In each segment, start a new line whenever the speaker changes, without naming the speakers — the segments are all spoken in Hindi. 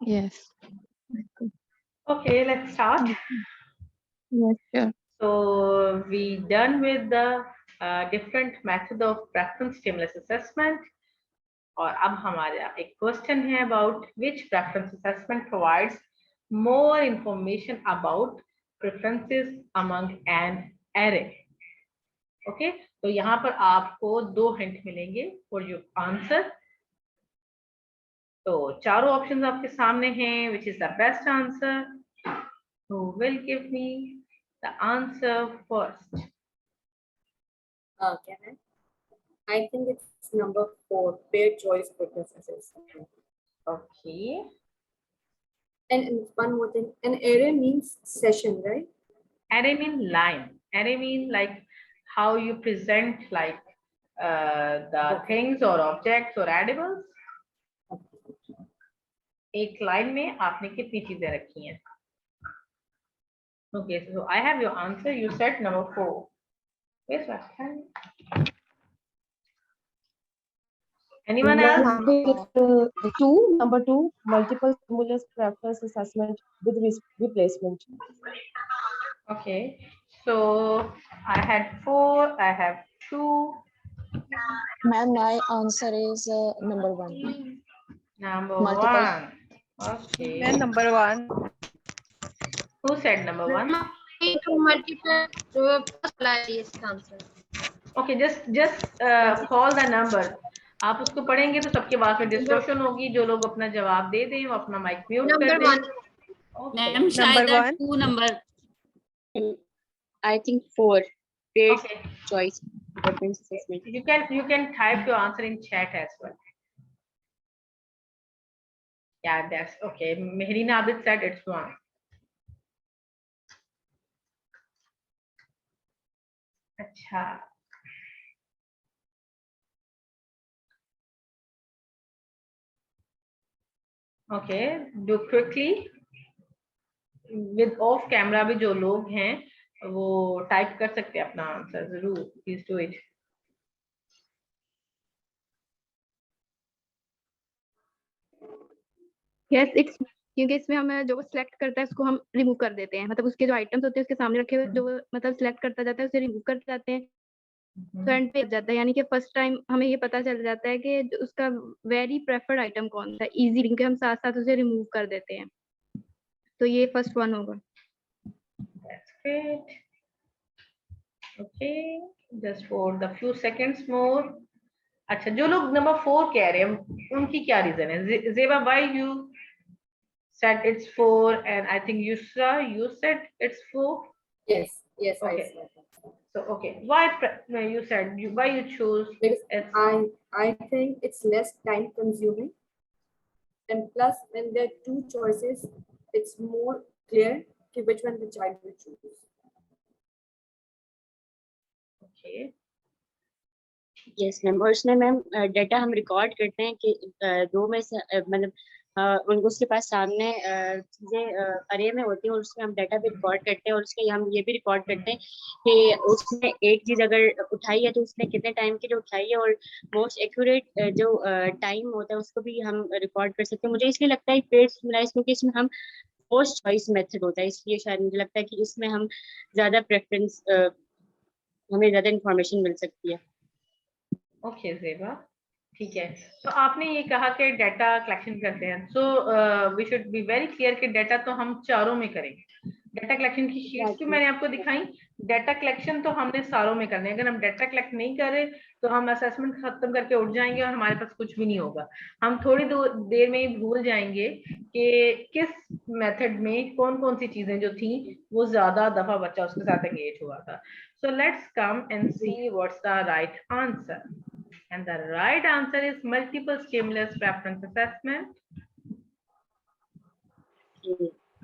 Yes.
Okay, let's start.
Yes, sure.
So we done with the different method of preference stimulus assessment. और अब हमारा एक क्वेश्चन है about which preference assessment provides more information about preferences among an array. Okay, तो यहाँ पर आपको 2 हिंट मिलेंगे for your answer. तो चारों ऑप्शंस आपके सामने हैं. Which is the best answer? Who will give me the answer first?
Can I think it's number 4, paired choice preferences.
Okay.
And one more thing, an array means session, right?
Array mean line. Array mean like how you present like the things or objects or animals. एक लाइन में आपने कितनी चीजें रखी हैं? Okay, so I have your answer. You said number 4. Yes, Rakshan. Anyone else?
Number two, multiple stimulus preference assessment with replacement.
Okay, so I had 4. I have 2.
Ma'am, my answer is number 1.
Number
Multiple.
1. Okay.
Then number 1.
Who said number 1?
Multiple answer.
Okay, just call the number. आप उसको पढ़ेंगे तो सबके बाद में डिस्कशन होगी. जो लोग अपना जवाब दे दें वो अपना माइक म्यूट कर दें.
Ma'am, शायद 2 number.
I think 4. Paired
Okay.
choice preference assessment.
You can type your answer in chat as well. Yeah, that's okay. Mehrina Abid said it's 1. अच्छा. Okay, do quickly. With off camera भी जो लोग हैं वो टाइप कर सकते हैं अपना आंसर जरूर. Please do it.
Yes, it's क्योंकि इसमें हमें जो सिलेक्ट करता है उसको हम रिमूव कर देते हैं. मतलब उसके जो आइटम्स होते हैं उसके सामने रखे हुए जो मतलब सिलेक्ट करता जाता है उसे रिमूव कर जाते हैं. तो एंड पे जाता है. यानी कि फर्स्ट टाइम हमें ये पता चल जाता है कि उसका वेरी प्रेफर्ड आइटम कौन सा है इजीली, क्योंकि हम साथ साथ उसे रिमूव कर देते हैं. तो ये फर्स्ट वन होगा.
That's great. Okay, just for the few seconds more. अच्छा, जो लोग नंबर 4 कह रहे हैं उनकी क्या रीजन है? Zeba, why you said it's 4 and I think you said it's 4?
Yes,
Okay.
I said that.
So okay, why you said why you chose?
Because I think it's less time consuming, and plus when there are 2 choices, it's more clear which one the child will choose.
Okay.
Yes ma'am. और उसमें मैम डाटा हम रिकॉर्ड करते हैं कि 2 में से मतलब उनको उसके पास सामने चीजें अरे में होती हैं और उसमें हम डाटा भी रिकॉर्ड करते हैं और उसके हम ये भी रिकॉर्ड करते हैं कि उसने एक चीज अगर उठाई है तो उसने कितने टाइम के लिए उठाई है और मोस्ट एक्यूरेट जो टाइम होता है उसको भी हम रिकॉर्ड कर सकते हैं. मुझे इसलिए लगता है पेड स्टिमुलस क्योंकि इसमें हम पोस्ट चॉइस मेथड होता है, इसलिए शायद मुझे लगता है कि इसमें हम ज्यादा प्रेफरेंस हमें ज्यादा इंफॉर्मेशन मिल सकती है.
ओके ज़ेबा, ठीक है. तो आपने ये कहा कि डाटा कलेक्शन करते हैं, so we should be very clear कि डाटा तो हम चारों में करेंगे. डाटा कलेक्शन की शीट्स जो मैंने आपको दिखाई, डाटा कलेक्शन तो हमने सारों में करने. अगर हम डाटा कलेक्ट नहीं कर रहे तो हम असेसमेंट खत्म करके उठ जाएंगे और हमारे पास कुछ भी नहीं होगा. हम थोड़ी देर में ही भूल जाएंगे कि किस मेथड में कौन कौन सी चीजें जो थी वो ज्यादा दफा बच्चा उसके साथ एंगेज हुआ था. So let's come and see what's the right answer. And the right answer is multiple stimulus preference assessment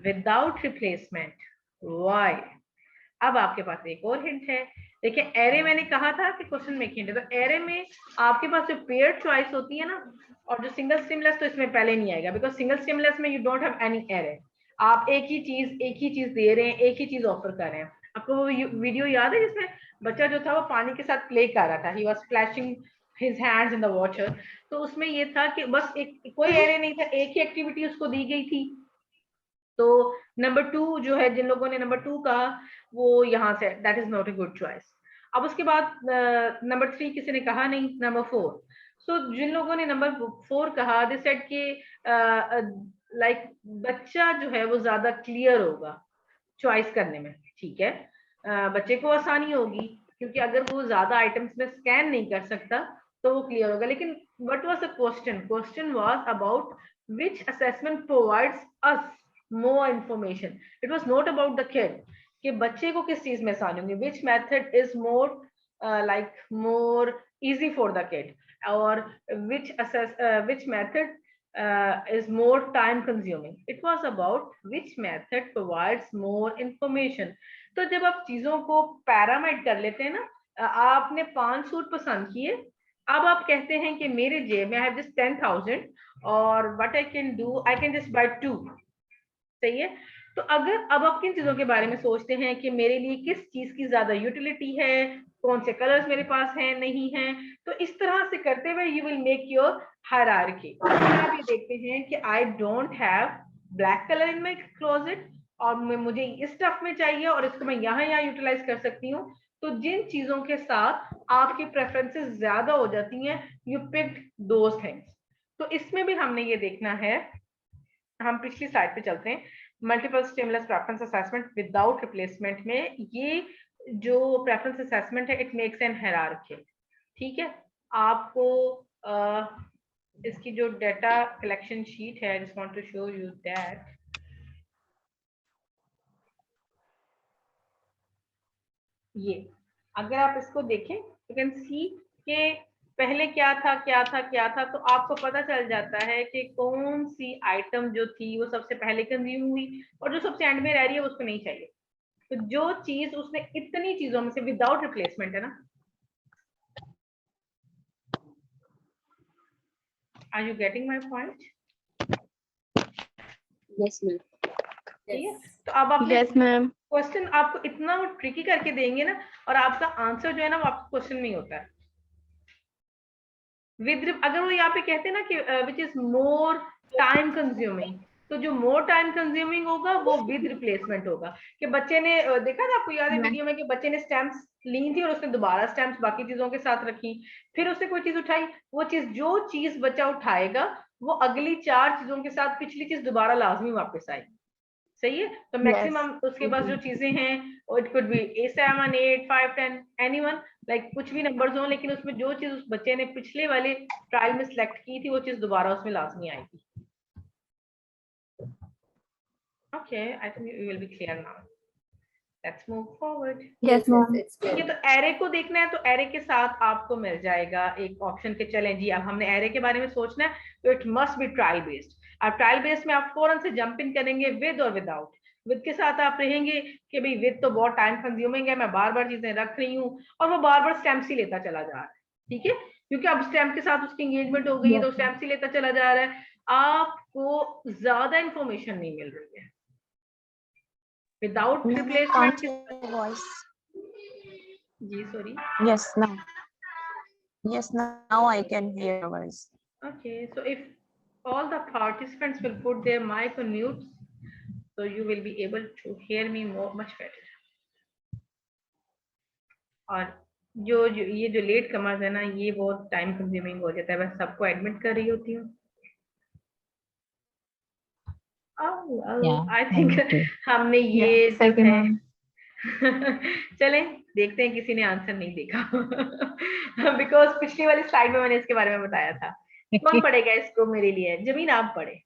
without replacement. Why? अब आपके पास एक और हिंट है. देखिए एरे मैंने कहा था कि क्वेश्चन में हिंट है, तो एरे में आपके पास जो पेयर्ड चॉइस होती है ना, और जो सिंगल स्टिमुलस तो इसमें पहले नहीं आएगा, बिकॉज सिंगल स्टिमुलस में you don't have any array. आप एक ही चीज दे रहे हैं, एक ही चीज ऑफर कर रहे हैं. आपको वो वीडियो याद है जिसमें बच्चा जो था वो पानी के साथ प्ले कर रहा था, he was splashing his hands in the water, तो उसमें ये था कि बस एक कोई एरे नहीं था, एक ही एक्टिविटी उसको दी गई थी। तो नंबर 2 जो है, जिन लोगों ने नंबर 2 कहा वो यहाँ say that is not a good choice. अब उसके बाद नंबर 3 किसी ने कहा नहीं, नंबर 4। सो जिन लोगों ने नंबर 4 कहा, दे सेड कि लाइक बच्चा जो है वो ज्यादा क्लियर होगा चॉइस करने में, ठीक है, बच्चे को आसानी होगी क्योंकि अगर वो ज्यादा आइटम्स में स्कैन नहीं कर सकता तो वो क्लियर होगा। लेकिन what was the question? Question was about which assessment provides us more information. It was not about the kid कि बच्चे को किस चीज में आसानी होगी, which method is more like more easy for the kid, or which method is more time consuming. It was about which method provides more information. तो जब आप चीजों को पैरामाइड कर लेते हैं ना, आपने 5 सूट पसंद किए, अब आप कहते हैं कि मेरे जेब में I have just 10,000 और what I can do, I can just buy 2, सही है। तो अगर अब आप किन चीजों के बारे में सोचते हैं कि मेरे लिए किस चीज की ज्यादा यूटिलिटी है, कौन से कलर्स मेरे पास हैं नहीं हैं, तो इस तरह से करते हुए you will make your hierarchy. आप ये देखते हैं कि I don't have black colour in my closet और मुझे इस स्टफ में चाहिए और इसको मैं यहाँ यूटिलाइज कर सकती हूँ। तो जिन चीजों के साथ आपकी प्रेफरेंसेस ज्यादा हो जाती हैं, यू पिक्ड दोज थिंग्स। तो इसमें भी हमने ये देखना है, हम पिछली स्लाइड पे चलते हैं। Multiple stimulus preference assessment without replacement में ये जो प्रेफरेंस असेसमेंट है, इट मेक्स एन हायरार्की, ठीक है। आपको इसकी जो डेटा कलेक्शन शीट है, I just want to show you that. ये अगर आप इसको देखें यू कैन सी कि पहले क्या था क्या था क्या था, तो आपको पता चल जाता है कि कौन सी आइटम जो थी वो सबसे पहले कंज्यूम हुई और जो सबसे एंड में रह रही है उसको नहीं चाहिए। तो जो चीज उसने इतनी चीजों में से विदाउट रिप्लेसमेंट है ना, are you getting my point?
Yes ma'am.
ठीक है, तो अब आप
यस मैम।
क्वेश्चन आपको इतना ट्रिकी करके देंगे ना, और आपका आंसर जो है ना वो आपके क्वेश्चन में ही होता है विद, अगर वो यहाँ पे कहते हैं ना कि which is more time consuming, तो जो मोर टाइम कंज्यूमिंग होगा वो विद रिप्लेसमेंट होगा। कि बच्चे ने देखा था, आपको याद है वीडियो में कि बच्चे ने स्टैम्प्स ली थी और उसने दोबारा स्टैम्प्स बाकी चीजों के साथ रखी, फिर उसने कोई चीज उठाई, वो चीज जो चीज बच्चा उठाएगा वो अगली 4 चीजों के साथ पिछली चीज दोबारा लाजमी वापस आएगी, सही है। तो मैक्सिमम उसके पास जो चीजें हैं, it could B 7, 8, 5, 10 anyone, like कुछ भी नंबर्स हो, लेकिन उसमें जो चीज उस बच्चे ने पिछले वाले ट्रायल में सिलेक्ट की थी वो चीज दोबारा उसमें लाजमी आएगी। Okay, I think you will B clear now. Let's move forward.
Yes, ma'am. It's
ठीक है,
clear.
तो एरे को देखना है, तो एरे के साथ आपको मिल जाएगा एक ऑप्शन के, चलें जी अब हमने एरे के बारे में सोचना है, तो it must be trial based. अब ट्रायल बेस्ड में आप फौरन से जंप इन करेंगे विद और विदाउट। विद के साथ आप रहेंगे कि भाई विद तो बहुत टाइम कंज्यूमिंग है, मैं बार बार चीजें रख रही हूँ और वो बार बार स्टैम्प ही लेता चला जा रहा है, ठीक है, क्योंकि अब स्टैम्प के साथ उसकी एंगेजमेंट हो गई है, तो स्टैम्प ही लेता चला जा रहा है, आपको ज्यादा इंफॉर्मेशन नहीं मिल रही है। Without replacement
voice.
Ji sorry,
Yes, now. Yes, now I can hear your voice.
okay, so if all the participants will put their mic on mute, so you will be able to hear me much better. और जो ये जो लेट कमर्स है ना, ये बहुत टाइम कंज्यूमिंग हो जाता है, मैं सबको एडमिट कर रही होती हूँ। आई थिंक हमने ये जो है चलें देखते हैं, किसी ने आंसर नहीं देखा बिकॉज पिछली वाली स्लाइड में मैंने इसके बारे में बताया था। कौन पढ़ेगा इसको मेरे लिए? जमीन आप पढ़े।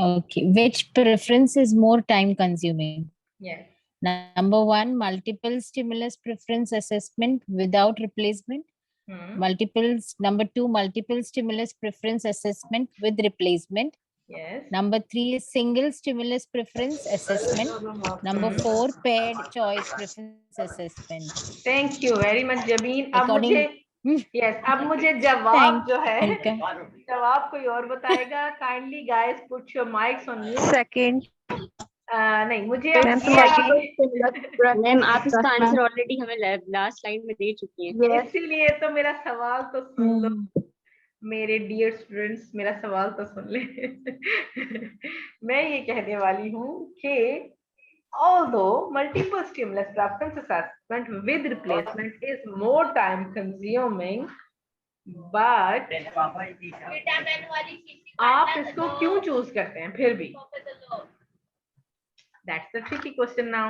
Okay, which preference is more time consuming?
Yes.
Number 1, multiple stimulus preference assessment without replacement. Number 2, multiple stimulus preference assessment with replacement.
Yes.
Number 3 is single stimulus preference assessment. Number 4, paired choice preference assessment.
Thank you very much, जमीन। अब
According-
मुझे yes, अब मुझे जवाब जो है
welcome.
जवाब कोई और बताएगा। Kindly guys put your mics on mute.
Second.
नहीं मुझे
Ma'am,
अब
तो
ये
multiple
मैम आप इसका
Ma'am.
आंसर ऑलरेडी हमें लास्ट लाइन में दे चुकी हैं।
Yes.
इसीलिए तो मेरा सवाल तो सुन लो मेरे डियर स्टूडेंट्स, मेरा सवाल तो सुन ले। मैं ये कहने वाली हूँ कि although multiple stimulus preference assessment with replacement is more time consuming, but आप इसको क्यों चूज करते हैं फिर भी? That's the tricky question now.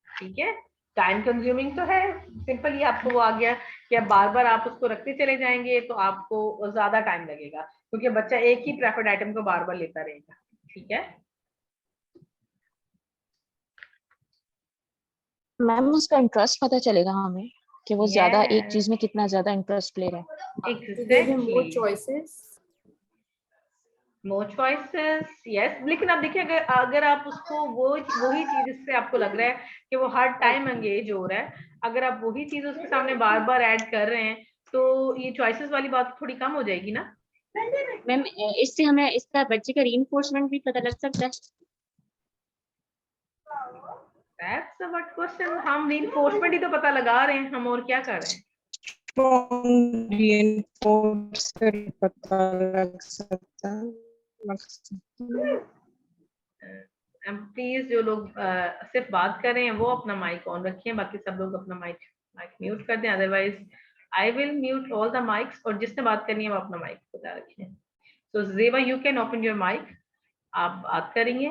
ठीक है, टाइम कंज्यूमिंग तो है, सिंपल ही आपको वो आ गया कि अब बार बार आप उसको रखते चले जाएंगे तो आपको ज्यादा टाइम लगेगा, क्योंकि बच्चा एक ही प्रेफर्ड आइटम को बार बार लेता रहेगा। ठीक है
मैम उसका इंटरेस्ट पता चलेगा हमें कि वो ज्यादा एक
Yes.
चीज में कितना ज्यादा इंटरेस्ट ले रहा है।
To give him more
Exactly.
choices.
More choices, yes. लेकिन आप देखिए अगर आप उसको वही चीज जिससे आपको लग रहा है कि वो हर टाइम एंगेज हो रहा है, अगर आप वही चीज उसके सामने बार बार ऐड कर रहे हैं तो ये चॉइसेस वाली बात थोड़ी कम हो जाएगी ना।
मैम इससे हमें इसका बच्चे का रीइंफोर्समेंट भी पता लग सकता है।
That's a good question. हम reinforcement ही तो पता लगा रहे हैं, हम और क्या कर रहे हैं?
पता लग सकता है।
प्लीज जो लोग सिर्फ बात कर रहे हैं वो अपना माइक ऑन रखिए, बाकी सब लोग अपना माइक म्यूट कर दें, otherwise I will mute all the mics, और जिसने बात करनी है वो अपना माइक बता रखिए। So Zeba you can open your mic, आप बात करेंगे।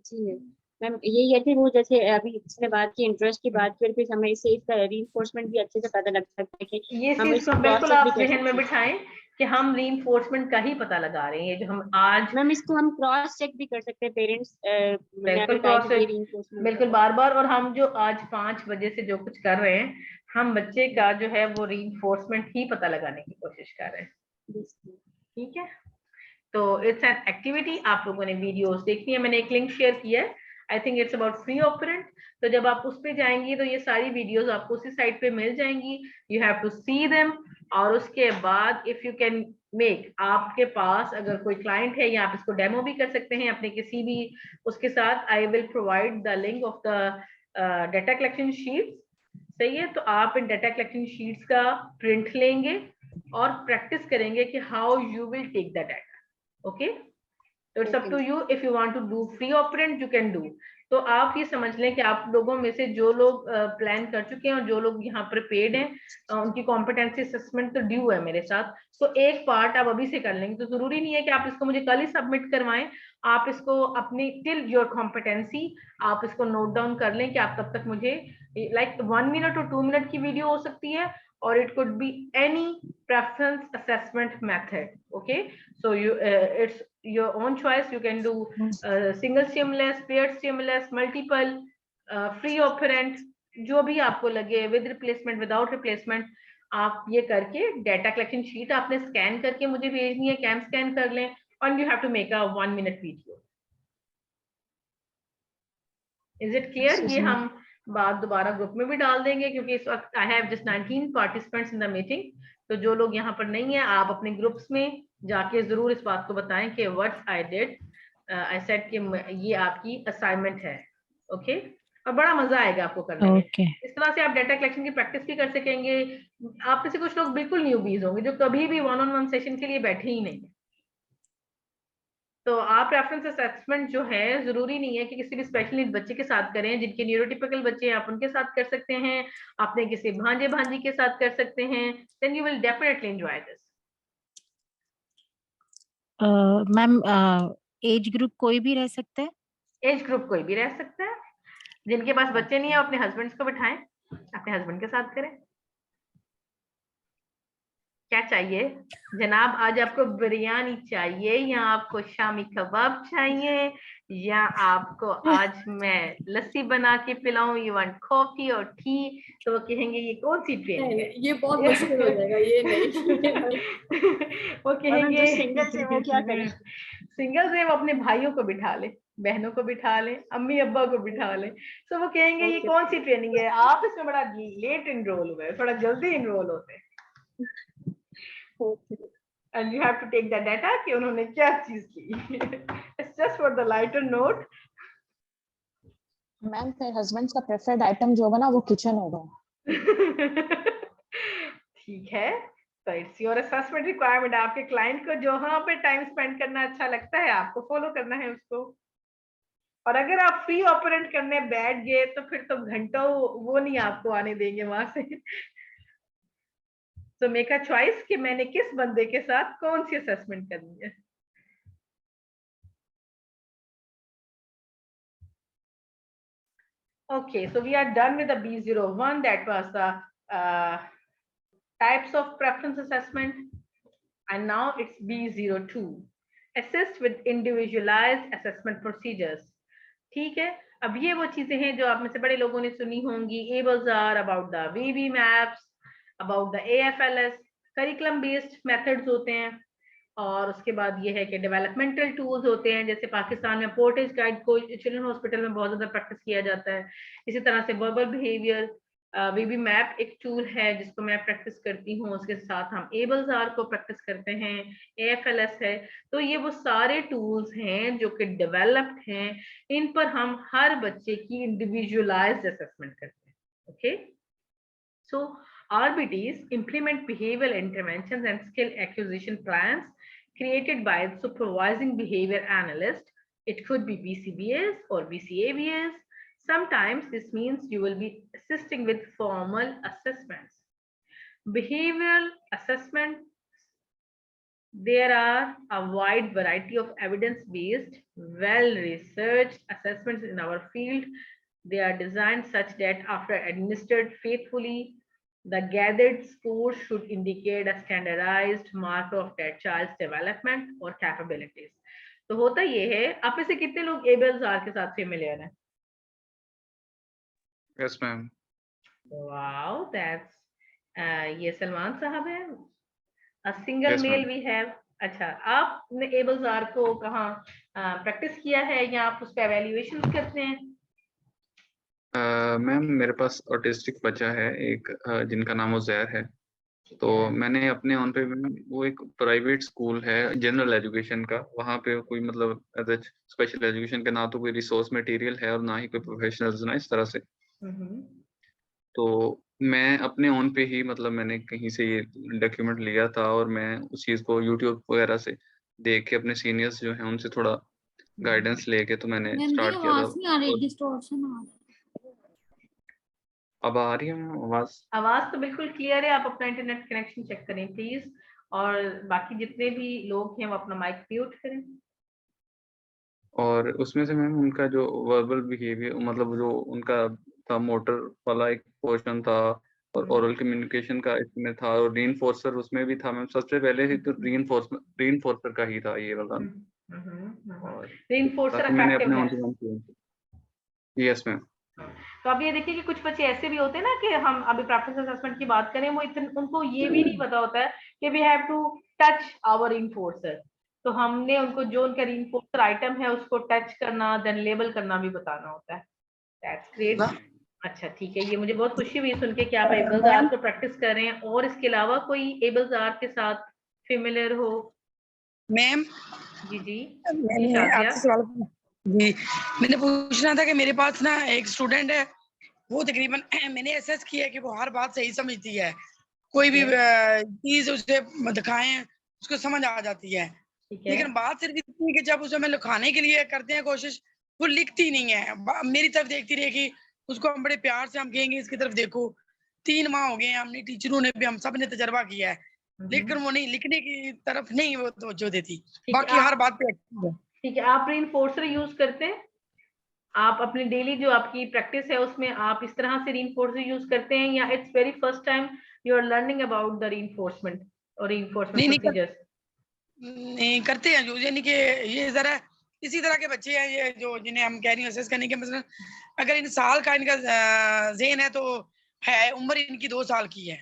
जी
मैम यही है कि वो जैसे अभी इसने बात की इंटरेस्ट की बात की, फिर हमें इससे इसका रीइंफोर्समेंट भी अच्छे से पता लग सकता है कि
ये
हम
चीज
इसको
को बिल्कुल
क्रॉस चेक
आप
भी कर
जहन में
सकते हैं।
बिठाएं कि हम रीइंफोर्समेंट का ही पता लगा रहे हैं, ये जो हम आज
मैम इसको हम क्रॉस चेक भी कर सकते हैं पेरेंट्स
बिल्कुल क्रॉस बिल्कुल बार बार, और हम जो आज 5 बजे से जो कुछ कर रहे हैं, हम बच्चे का जो है वो रीइंफोर्समेंट ही पता लगाने की कोशिश कर रहे हैं। ठीक है, तो इट्स एन एक्टिविटी, आप लोगों ने वीडियोस देखनी है, मैंने एक लिंक शेयर किया है, I think it's about free operant. तो जब आप उस पे जाएंगी तो ये सारी वीडियोस आपको उसी साइट पे मिल जाएंगी, you have to see them, और उसके बाद इफ यू कैन मेक, आपके पास अगर कोई क्लाइंट है या आप इसको डेमो भी कर सकते हैं अपने किसी भी उसके साथ, I will provide the link of the data collection sheets. सही है, तो आप इन डेटा कलेक्शन शीट्स का प्रिंट लेंगे और प्रैक्टिस करेंगे कि how you will take the data. Okay, तो it's up to you, if you want to do free operant you can do. तो आप ये समझ लें कि आप लोगों में से जो लोग प्लान कर चुके हैं और जो लोग यहाँ पर पेड हैं, उनकी कॉम्पिटेंसी असेसमेंट तो ड्यू है मेरे साथ, तो एक पार्ट आप अभी से कर लेंगे। तो जरूरी नहीं है कि आप इसको मुझे कल ही सबमिट करवाएं, आप इसको अपनी टिल योर कॉम्पिटेंसी आप इसको नोट डाउन कर लें कि आप तब तक मुझे लाइक 1 मिनट और 2 मिनट की वीडियो हो सकती है, or it could be any preference assessment method. Okay, so it's your own choice, you can do single stimulus, paired stimulus, multiple, free operant, जो भी आपको लगे, with replacement, without replacement, आप ये करके डेटा कलेक्शन शीट आपने स्कैन करके मुझे भेजनी है, कैम स्कैन कर लें, और you have to make a 1 minute video. Is it clear? ये हम बात दोबारा ग्रुप में भी डाल देंगे, क्योंकि इस वक्त I have just 19 participants in the meeting, तो जो लोग यहाँ पर नहीं है आप अपने ग्रुप्स में जाके जरूर इस बात को बताएं कि what I did, I said कि ये आपकी असाइनमेंट है। ओके, और बड़ा मजा आएगा आपको करने में। इस तरह से आप डेटा कलेक्शन की प्रैक्टिस भी कर सकेंगे। आप में से कुछ लोग बिल्कुल न्यूबीज होंगे जो कभी भी 1-on-1 सेशन के लिए बैठे ही नहीं है, तो आप रेफरेंस असेसमेंट जो है जरूरी नहीं है कि किसी भी स्पेशल नीड बच्चे के साथ करें, जिनके न्यूरोटिपिकल बच्चे हैं आप उनके साथ कर सकते हैं, अपने किसी भांजे भांजी के साथ कर सकते हैं, then you will definitely enjoy this.
Ma'am age group कोई भी रह सकता है?
एज ग्रुप कोई भी रह सकता है, जिनके पास बच्चे नहीं है अपने हस्बैंड्स को बिठाएं, अपने हस्बैंड के साथ करें। क्या चाहिए जनाब, आज आपको बिरयानी चाहिए या आपको शामी कबाब चाहिए, या आपको आज मैं लस्सी बना के पिलाऊं, यू वांट कॉफी और टी, तो वो कहेंगे ये कौन सी ट्रेनिंग है?
ये बहुत मुश्किल हो जाएगा, ये नहीं।
वो कहेंगे
सिंगल से वो क्या करें?
सिंगल से वो अपने भाइयों को बिठा ले, बहनों को बिठा ले, अम्मी अब्बा को बिठा ले, तो वो कहेंगे ये कौन सी ट्रेनिंग है, आप इसमें बड़ा लेट इनरोल हुए, थोड़ा जल्दी इनरोल होते हैं। and you have to take that data कि उन्होंने क्या चीज की. It's just for the lighter note.
Ma'am फिर हस्बैंड का प्रेफर्ड आइटम जो होगा ना वो किचन होगा.
ठीक है, तो इट्स योर असेसमेंट रिक्वायरमेंट. आपके क्लाइंट को जहाँ पे टाइम स्पेंड करना अच्छा लगता है आपको फॉलो करना है उसको. और अगर आप फ्री ऑपरेट करने बैठ गए तो फिर तो घंटों वो नहीं आपको आने देंगे वहां से. तो मेक अ चॉइस कि मैंने किस बंदे के साथ कौन सी असेसमेंट करनी है. Okay, so we are done with the B01. That was the types of preference assessment. And now it's B02. Assist with individualized assessment procedures. ठीक है, अब ये वो चीजें हैं जो आप में से बड़े लोगों ने सुनी होंगी. ABLS are about the VB maps, about the AFLS, curriculum based methods होते हैं. और उसके बाद ये है कि डेवलपमेंटल टूल्स होते हैं. जैसे पाकिस्तान में पोर्टेज गाइड को चिल्ड्रन हॉस्पिटल में बहुत ज्यादा प्रैक्टिस किया जाता है. इसी तरह से वर्बल बिहेवियर वीबी मैप एक टूल है जिसको मैं प्रैक्टिस करती हूँ. उसके साथ हम एबल्स आर को प्रैक्टिस करते हैं. AFLS है. तो ये वो सारे टूल्स हैं जो कि डेवलप्ड हैं. इन पर हम हर बच्चे की इंडिविजुअलाइज्ड असेसमेंट करते हैं. Okay, so RBTs implement behavioral interventions and skill acquisition plans created by the supervising behavior analyst. It could be BCBS or BCABS. Sometimes this means you will be assisting with formal assessments. Behavioral assessment, there are a wide variety of evidence-based, well-researched assessments in our field. They are designed such that after administered faithfully, the gathered score should indicate a standardized marker of that child's development or capabilities. तो होता ये है, आप में से कितने लोग ABLS R के साथ familiar हैं?
Yes, ma'am.
Wow, that's ये सलमान साहब है. A single
Yes,
male
ma'am.
we have. अच्छा, आपने ABLS R को कहाँ प्रैक्टिस किया है या आप उस पर evaluation करते हैं?
मैम मेरे पास ऑटिस्टिक बच्चा है एक जिनका नाम उज़ैर है. तो मैंने अपने ऑन पे वो एक प्राइवेट स्कूल है जनरल एजुकेशन का. वहाँ पे कोई मतलब स्पेशल एजुकेशन का ना तो कोई रिसोर्स मटेरियल है और ना ही कोई प्रोफेशनल्स ना इस तरह से. तो मैं अपने ऑन पे ही मतलब मैंने कहीं से ये डॉक्यूमेंट लिया था और मैं उस चीज़ को यूट्यूब वगैरह से देख के अपने सीनियर्स जो हैं उनसे थोड़ा गाइडेंस लेके तो मैंने स्टार्ट किया था. अब आ रही है आवाज?
आवाज तो बिल्कुल क्लियर है. आप अपना इंटरनेट कनेक्शन चेक करें प्लीज. और बाकी जितने भी लोग हैं वो अपना माइक म्यूट करें.
और उसमें से मैम उनका जो वर्बल बिहेवियर मतलब जो उनका था मोटर वाला एक पोर्शन था और ओरल कम्युनिकेशन का इसमें था और रीइंफोर्सर उसमें भी था. मैम सबसे पहले ही तो रीइंफोर्सर का ही था ये वाला. और
रीइंफोर्सर
मैंने
इफेक्टिव है.
अपने यस मैम.
तो अब ये देखिए कि कुछ बच्चे ऐसे भी होते हैं ना कि हम अभी प्रैक्टिस असेसमेंट की बात करें, वो उनको ये भी नहीं पता होता है कि we have to touch our reinforcer. तो हमने उनको जो उनका रीइंफोर्सर आइटम है उसको टच करना देन लेबल करना भी बताना होता है. That's great. अच्छा ठीक है, ये मुझे बहुत खुशी हुई सुन के कि आप एबल्स आर को प्रैक्टिस कर रहे हैं. और इसके अलावा कोई एबल्स आर के साथ फेमिलियर हो?
मैम
जी जी
मैंने आपसे सवाल जी मैंने पूछना था कि मेरे पास ना एक स्टूडेंट है, वो तकरीबन मैंने एसेस किया कि वो हर बात सही समझती है. कोई भी चीज उसे दिखाएं उसको समझ आ जाती है. लेकिन बात सिर्फ इतनी है कि जब उसे हमें लिखाने के लिए करते हैं कोशिश, वो लिखती नहीं है. मेरी तरफ देखती रहेगी. उसको हम बड़े प्यार से हम कहेंगे इसकी तरफ देखो. 3 माह हो गए हैं, हमने टीचरों ने भी हम सब ने तजर्बा किया है, लेकिन वो नहीं लिखने की तरफ नहीं वो तवज्जो देती. बाकी हर बात पे एक्टिव है.
ठीक है, आप रीइंफोर्सर यूज करते हैं? आप अपनी डेली जो आपकी प्रैक्टिस है उसमें आप इस तरह से रीइंफोर्सर यूज करते हैं या it's very first time you are learning about the reinforcement और रीइंफोर्समेंट प्रोसीजर्स?
नहीं करते हैं जो, यानी कि ये जरा इसी तरह के बच्चे हैं ये जो जिन्हें हम कह रही हैं असेस करने के. मतलब अगर इन साल का इनका ज़हन है तो है, उम्र इनकी 2 साल की है.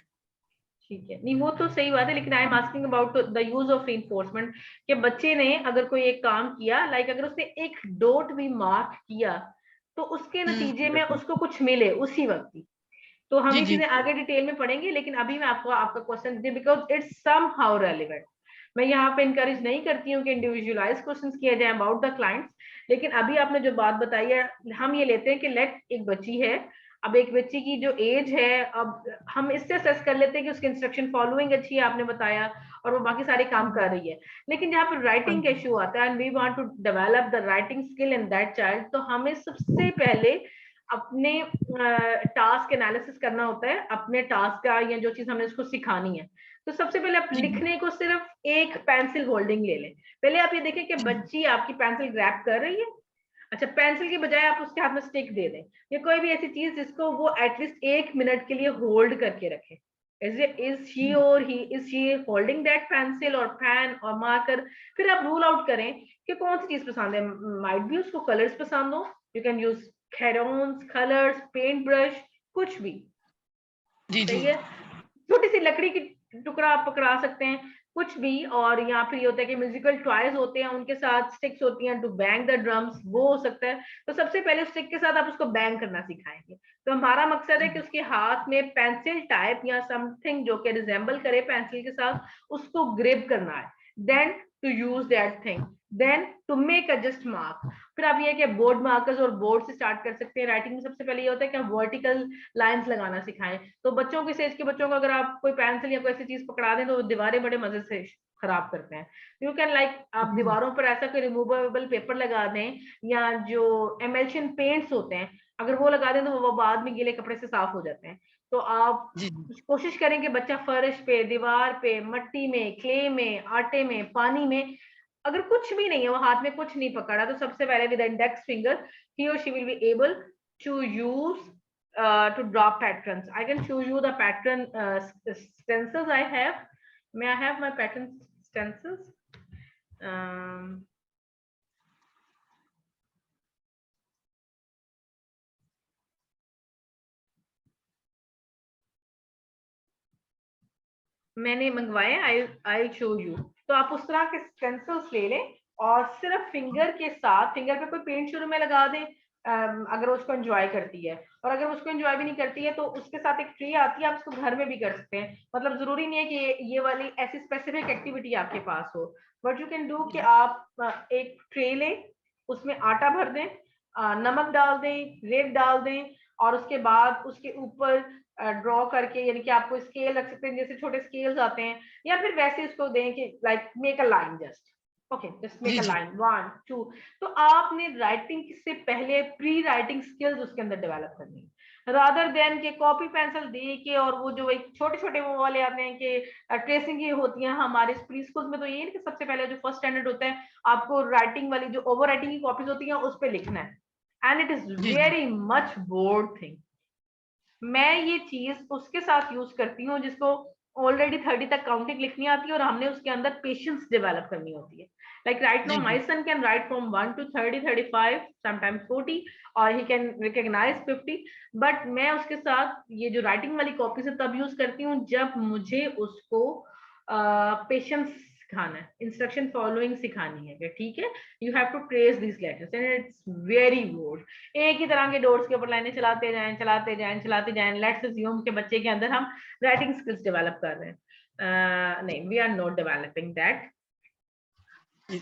ठीक है, नहीं वो तो सही बात है, लेकिन I am asking about the use of reinforcement कि बच्चे ने अगर कोई एक काम किया, लाइक अगर उसने एक डॉट भी मार्क किया तो उसके नतीजे में उसको कुछ मिले उसी वक्त ही. तो हम ये चीजें आगे डिटेल में पढ़ेंगे, लेकिन अभी मैं आपको आपका question they because it's somehow relevant. मैं यहाँ पे इनकरेज नहीं करती हूँ कि इंडिविजुअलाइज क्वेश्चंस किए जाए अबाउट द क्लाइंट्स, लेकिन अभी आपने जो बात बताई है, हम ये लेते हैं कि लेट एक बच्ची है, अब एक बच्ची की जो एज है, अब हम इससे असेस कर लेते हैं कि उसकी इंस्ट्रक्शन फॉलोइंग अच्छी है, आपने बताया, और वो बाकी सारे काम कर रही है। लेकिन जहाँ पर राइटिंग का इशू आता है and we want to develop the writing skill in that child, तो हमें सबसे पहले अपने टास्क एनालिसिस करना होता है, अपने टास्क का या जो चीज हमने उसको सिखानी है। तो सबसे पहले आप लिखने को सिर्फ एक पेंसिल होल्डिंग ले लें। पहले आप ये देखें कि बच्ची आपकी पेंसिल ग्रैब कर रही है, अच्छा पेंसिल की बजाय आप उसके हाथ में स्टिक दे दें, या कोई भी ऐसी चीज जिसको वो एटलीस्ट 1 मिनट के लिए होल्ड करके रखे। Is she holding that pencil और पेन और मार्कर। फिर आप रूल आउट करें कि कौन सी चीज पसंद है, माइट भी उसको कलर्स पसंद हो, you can use crayons, colours, paint brush, कुछ भी सही है। छोटी सी लकड़ी की टुकड़ा आप पकड़ा सकते हैं, कुछ भी। और यहाँ फिर ये होता है कि म्यूजिकल टॉयज होते हैं, उनके साथ स्टिक्स होती हैं टू बैंग द ड्रम्स, वो हो सकता है। तो सबसे पहले स्टिक के साथ आप उसको बैंग करना सिखाएंगे। तो हमारा मकसद है कि उसके हाथ में पेंसिल टाइप या समथिंग जो कि रिजेंबल करे पेंसिल के साथ, उसको ग्रिप करना है, then to use that thing, then to make a just mark. फिर आप ये कि बोर्ड मार्कर्स और बोर्ड से स्टार्ट कर सकते हैं। राइटिंग में सबसे पहले ये होता है कि आप वर्टिकल लाइंस लगाना सिखाएं। तो बच्चों की एज के बच्चों को अगर आप कोई पेंसिल या कोई ऐसी चीज पकड़ा दें तो वो दीवारें बड़े मजे से खराब करते हैं। यू कैन लाइक आप दीवारों पर ऐसा कोई रिमूवेबल पेपर लगा दें, या जो एमल्शन पेंट्स होते हैं अगर वो लगा दें तो वो बाद में गीले कपड़े से साफ हो जाते हैं। तो आप कोशिश करें कि बच्चा फर्श पे, दीवार पे, मट्टी में, क्ले में, आटे में, पानी में, अगर कुछ भी नहीं है, वो हाथ में कुछ नहीं पकड़ा, तो सबसे पहले with index finger he or she will be able to use to draw patterns. I can show you the pattern stencils I have. May I have my pattern stencils? मैंने मंगवाए, आई शो यू। तो आप उस तरह के स्टेंसिल्स ले लें और सिर्फ फिंगर के साथ, फिंगर पे कोई पेंट शुरू में लगा दें अगर उसको एंजॉय करती है, और अगर उसको एंजॉय भी नहीं करती है तो उसके साथ एक ट्री आती है, आप उसको घर में भी कर सकते हैं। मतलब जरूरी नहीं है कि ये वाली ऐसी स्पेसिफिक एक्टिविटी आपके पास हो, बट यू कैन डू कि आप एक ट्रे लें, उसमें आटा भर दें, नमक डाल दें, रेत डाल दें, और उसके बाद उसके ऊपर ड्रॉ करके, यानी कि आपको स्केल रख सकते हैं, जैसे छोटे स्केल्स आते हैं, या फिर वैसे उसको दें कि like make a line, just okay, just make a line 1 2। तो आपने राइटिंग से पहले प्री राइटिंग स्किल्स उसके अंदर डेवलप करनी है, रादर देन के कॉपी पेंसिल दे के, और वो जो एक छोटे छोटे वो वाले आते हैं कि ट्रेसिंग ये होती है हमारे प्री स्कूल में। तो ये है कि सबसे पहले जो फर्स्ट स्टैंडर्ड होता है, आपको राइटिंग वाली जो ओवर राइटिंग की कॉपीज होती है उस पर लिखना है, and it is very much board thing. मैं ये चीज उसके साथ यूज करती हूँ जिसको ऑलरेडी 30 तक काउंटिंग लिखनी आती है और हमने उसके अंदर पेशेंस डेवलप करनी होती है। Like right now my son can write from 1 to 30, 35, sometimes 40, और ही कैन रिकॉग्नाइज 50। बट मैं उसके साथ ये जो राइटिंग वाली कॉपी से तब यूज करती हूँ जब मुझे उसको पेशेंस सिखाना है, इंस्ट्रक्शन फॉलोइंग सिखानी है। ठीक है, you have to trace this letters and it's very bored. एक ही तरह के डोट्स के ऊपर लाइनें चलाते जाएं, चलाते जाएं, चलाते जाएं। लेट्स अज्यूम के बच्चे के अंदर हम राइटिंग स्किल्स डेवलप कर रहे हैं। नहीं, we are not developing that.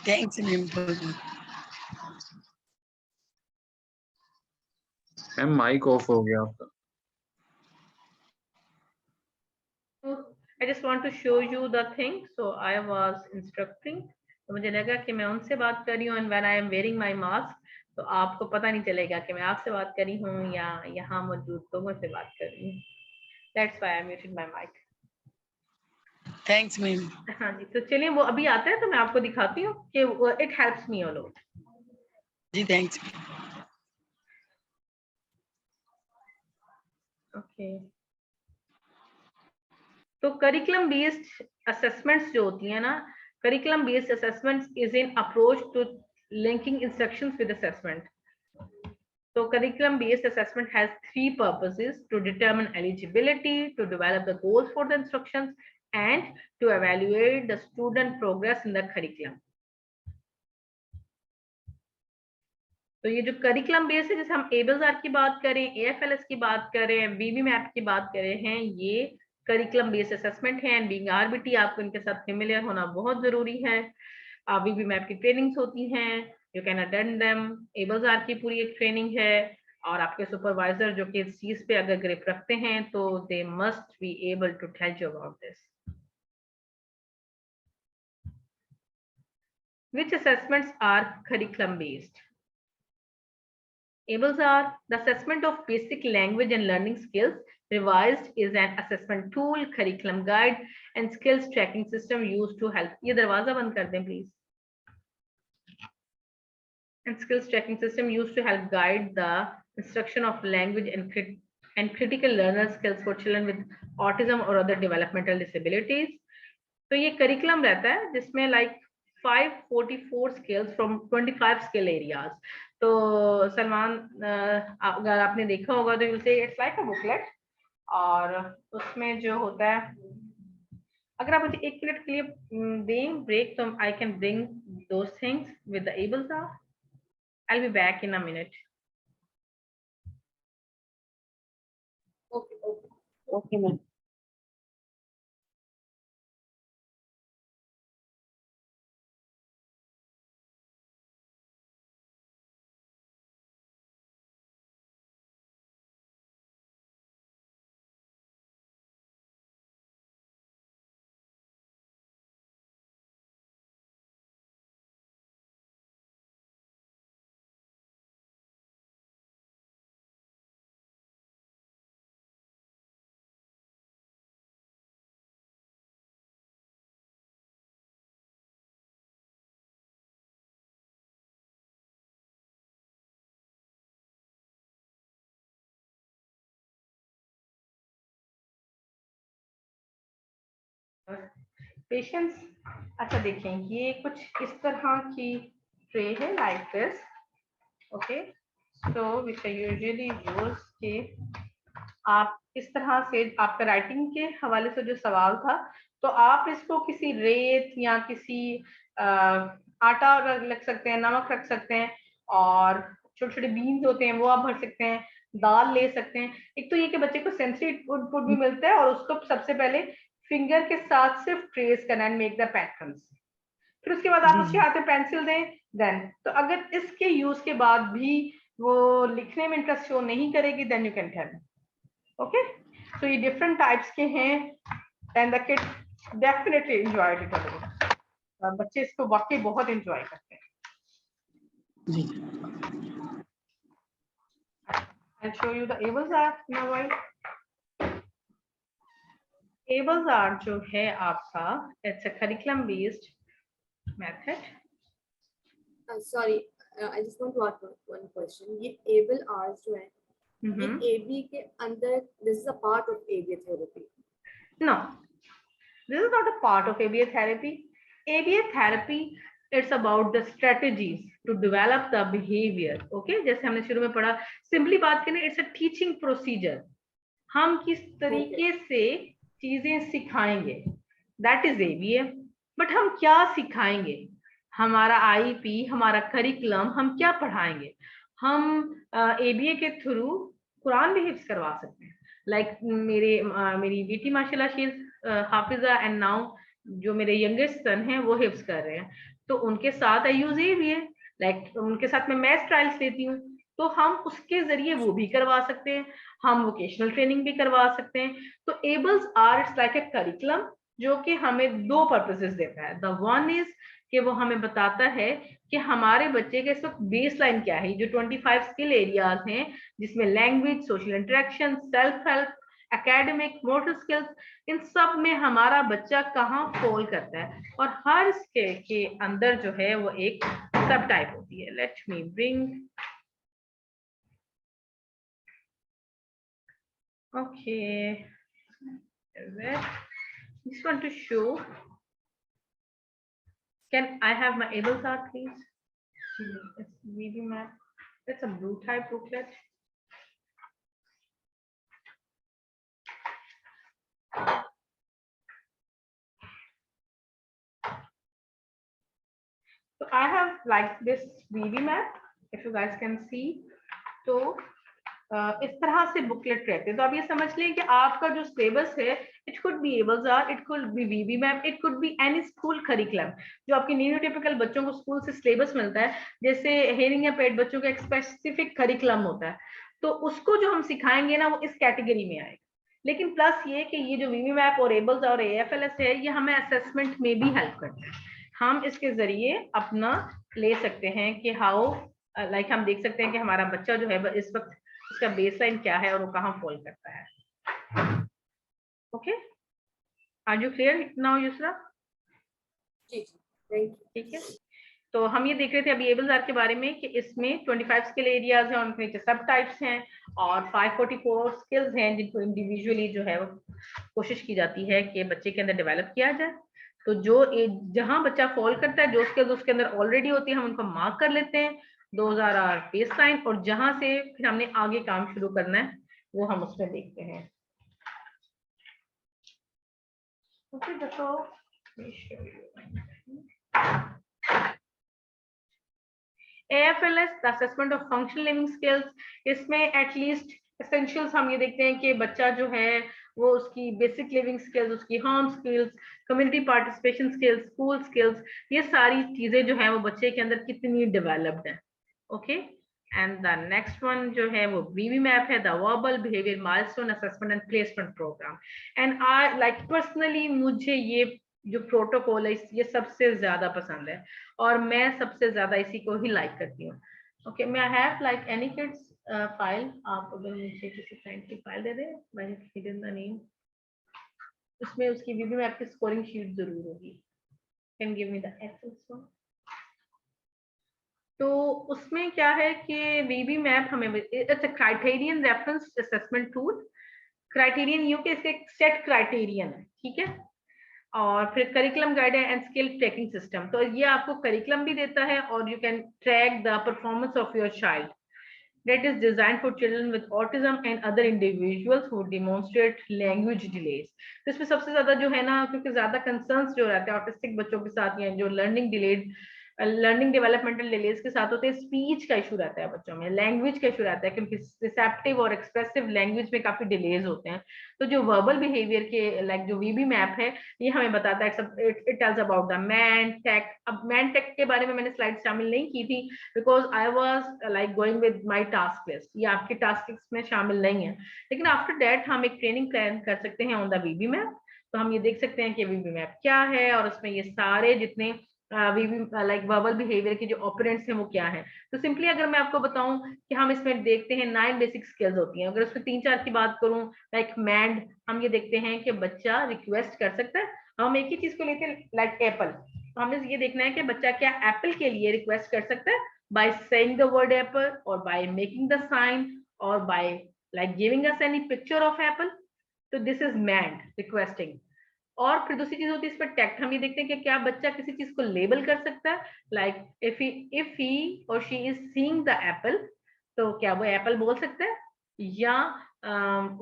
Thanks
ma'am, mic off हो गया आपका।
I just want to show you the thing, so I was instructing, तो मुझे लगा कि मैं उनसे बात कर रही हूँ, and when I am wearing my mask, तो आपको पता नहीं चलेगा कि मैं आपसे बात कर रही हूँ या यहाँ मौजूद लोगों से बात कर रही हूँ। That's why I muted my mic.
Thanks ma'am.
हाँ जी, तो चलिए वो अभी आता है तो मैं आपको दिखाती हूँ कि it helps me a lot.
जी थैंक्स।
Okay. तो करिकुलम बेस्ड असेसमेंट्स जो होती है ना, curriculum based assessments is an approach to linking instructions with assessment. So curriculum based assessment has 3 purposes: to determine eligibility, to develop the goals for the instructions, and to evaluate the student progress in the curriculum. तो ये जो करिकुलम बेस है, जैसे हम एबल्स की बात करें, AFLS की बात करें, BB मैप की बात करें हैं, ये करिकुलम बेस्ड असेसमेंट है एंड बीइंग आरबीटी आपको इनके साथ फेमिलियर होना बहुत जरूरी है। बीबी मैप की ट्रेनिंग्स होती हैं, you can attend them. ABLLS R की पूरी एक ट्रेनिंग है और आपके सुपरवाइजर जो कि इस चीज पे अगर ग्रिप रखते हैं तो they must be able to tell you about this. Which assessments are curriculum based? ABLS are the assessment of basic language and learning skills. Revised is an assessment tool, curriculum guide, and skills tracking system used to help. ये दरवाजा बंद कर दें please. And skills tracking system used to help guide the instruction of language and critical learner skills for children with autism or other developmental disabilities. तो ये curriculum रहता है जिसमें like 544 skills from 25 skill areas. तो सलमान अगर आपने देखा होगा तो you'll say it's like a booklet और उसमें जो होता है, अगर आप मुझे 1 मिनट के लिए दें ब्रेक तो I can bring those things with the ABLS are. I'll be back in a minute.
Okay ma'am.
Patience. अच्छा देखें, ये कुछ इस तरह की ट्रे है like this. Okay, so which I usually use के आप इस तरह से आपका राइटिंग के हवाले से जो सवाल था तो आप इसको किसी रेत या किसी आटा रख सकते हैं, नमक रख सकते हैं और छोटे छोटे बीन्स होते हैं वो आप भर सकते हैं, दाल ले सकते हैं। एक तो ये कि बच्चे को सेंसरी इनपुट भी मिलता है और उसको सबसे पहले फिंगर के साथ सिर्फ ट्रेस करना एंड मेक द पैटर्न्स, फिर उसके बाद आप उसके हाथ में पेंसिल दें देन। तो अगर इसके यूज के बाद भी वो लिखने में इंटरेस्ट शो नहीं करेगी then you can tell. Okay, so ये डिफरेंट टाइप्स के हैं and the kids definitely enjoyed it. बच्चे इसको वाकई बहुत एंजॉय करते हैं।
जी,
I'll show you the ABLS app now. ABLS art जो है आपका, it's a curriculum based method.
Sorry, I just want to ask one question. ये ABLE R's जो है, ये AB के अंदर, this is a part of ABA therapy?
No, this is not a part of ABA therapy. ABA therapy, it's about the strategies to develop the behavior. Okay, जैसे हमने शुरू में पढ़ा, simply बात करें, it's a teaching procedure. हम किस तरीके से चीजें सिखाएंगे, that is ABA. But हम क्या सिखाएंगे, हमारा IEP, हमारा करिकुलम, हम क्या पढ़ाएंगे। हम ABA के थ्रू कुरान भी हिफ्ज करवा सकते हैं। लाइक मेरी बेटी माशाल्लाह शी हाफिजा एंड नाउ जो मेरे यंगेस्ट सन हैं वो हिफ्ज कर रहे हैं, तो उनके साथ आई यूज ABA, लाइक उनके साथ मैं मैथ ट्रायल्स लेती हूँ तो हम उसके जरिए वो भी करवा सकते हैं, हम वोकेशनल ट्रेनिंग भी करवा सकते हैं। तो ABLLS R it's like a curriculum जो कि हमें दो पर्पसेस देता है। द वन इज कि वो हमें बताता है कि हमारे बच्चे के इस वक्त बेस लाइन क्या है, जो 25 स्किल एरियाज हैं जिसमें language, social interaction, self help, academic, motor skills, इन सब में हमारा बच्चा कहाँ फॉल करता है और हर स्किल के अंदर जो है वो एक सब टाइप होती है। Let me bring okay, just want to show, can I have my ABLS art please? It's VB map, it's a blue type booklet. So I have like this VB map, if you guys can see. So इस तरह से बुकलेट रहते हैं। तो आप ये समझ लें कि आपका जो सिलेबस है, it could be ABLLS, it could be VB MAPP, it could be any school curriculum. जो आपके न्यूरोटिपिकल बच्चों को स्कूल से सिलेबस मिलता है, जैसे हेयरिंग इम्पेयर्ड बच्चों का एक स्पेसिफिक करिकुलम होता है, तो उसको जो हम सिखाएंगे ना वो इस कैटेगरी में आएगा। लेकिन प्लस ये कि ये जो वीवी मैप और एबल्स और AFLS है, ये हमें असेसमेंट में भी हेल्प करता है। हम इसके जरिए अपना ले सकते हैं कि हाउ लाइक हम देख सकते हैं कि हमारा बच्चा जो है इस वक्त उसका बेसलाइन क्या है और वो कहाँ फॉल करता है। Okay, are you clear now Yusra? ठीक है, तो हम ये देख रहे थे अभी एबल्स के बारे में कि इसमें 25 स्किल एरियाज हैं, उनके नीचे सब टाइप्स हैं और 544 स्किल्स हैं जिनको इंडिविजुअली जो है वो कोशिश की जाती है कि बच्चे के अंदर डेवलप किया जाए। तो जो जहां बच्चा फॉल करता है, जो स्किल्स उसके अंदर ऑलरेडी होती है, हम उनको मार्क कर लेते हैं 2000 बेस लाइन, और जहां से फिर हमने आगे काम शुरू करना है वो हम उसमें देखते हैं। ओके, देखो AFLS, the assessment of functional living skills, इसमें एटलीस्ट एसेंशियल्स हम ये देखते हैं कि बच्चा जो है वो उसकी बेसिक लिविंग स्किल्स, उसकी home skills, community participation skills, school skills, ये सारी चीजें जो है वो बच्चे के अंदर कितनी डेवलप्ड है। Okay, and the next one जो है वो वीवी मैप है, the verbal behaviour milestone assessment and placement programme. And I like personally मुझे ये जो प्रोटोकॉल है ये सबसे ज्यादा पसंद है और मैं सबसे ज्यादा इसी को ही लाइक करती हूँ। ओके, मैं I have like any kids file, आप अगर मुझे किसी फ्रेंड की फाइल दे दें, मैंने हिडन द नेम, उसमें उसकी वीवी मैप की स्कोरिंग शीट जरूर होगी। Can give me the access one. तो उसमें क्या है कि वीवी मैप हमें it's a criterion reference assessment tool. Criterion you के इसके सेट क्राइटेरियन है, ठीक है, और फिर curriculum guidance and skill tracking system. तो ये आपको करिकुलम भी देता है और you can track the performance of your child that is designed for children with autism and other individuals who demonstrate language delays। तो इसमें सबसे ज्यादा जो है ना, क्योंकि ज्यादा कंसर्न्स जो रहते हैं ऑटिस्टिक बच्चों के साथ या जो लर्निंग डेवलपमेंटल डिलेज के साथ होते हैं, स्पीच का इशू रहता है बच्चों में, लैंग्वेज का इशू रहता है, क्योंकि रिसेप्टिव और एक्सप्रेसिव लैंग्वेज में काफी डिलेज होते हैं। तो जो वर्बल बिहेवियर के लाइक जो वीबी मैप है ये हमें बताता है, it tells about the mand tact. अब मैन टेक के बारे में मैंने स्लाइड शामिल नहीं की थी because I was like going with my task list, ये आपके टास्क लिस्ट में शामिल नहीं है, लेकिन आफ्टर दैट हम एक ट्रेनिंग प्लान कर सकते हैं ऑन द वीबी मैप। तो हम ये देख सकते हैं कि वीबी मैप क्या है और उसमें ये सारे जितने लाइक वर्बल बिहेवियर के जो ऑपरेंट्स हैं वो क्या है। तो सिंपली अगर मैं आपको बताऊं कि हम इसमें देखते हैं 9 बेसिक स्किल्स होती हैं। अगर उसमें 3-4 की बात करूं, लाइक मैंड, हम ये देखते हैं कि बच्चा रिक्वेस्ट कर सकता है। हम एक ही चीज को लेते हैं लाइक एप्पल, तो हमें ये देखना है कि बच्चा क्या एप्पल के लिए रिक्वेस्ट कर सकता है by saying the word apple और बाय मेकिंग द साइन और by like giving us any picture of apple. तो दिस इज मैंड रिक्वेस्टिंग। और फिर दूसरी चीज होती है इस पर टैक्ट। हम ये देखते हैं कि क्या बच्चा किसी चीज को लेबल कर सकता है, लाइक इफ ही और she is seeing the Apple, तो क्या वो एप्पल बोल सकता है, या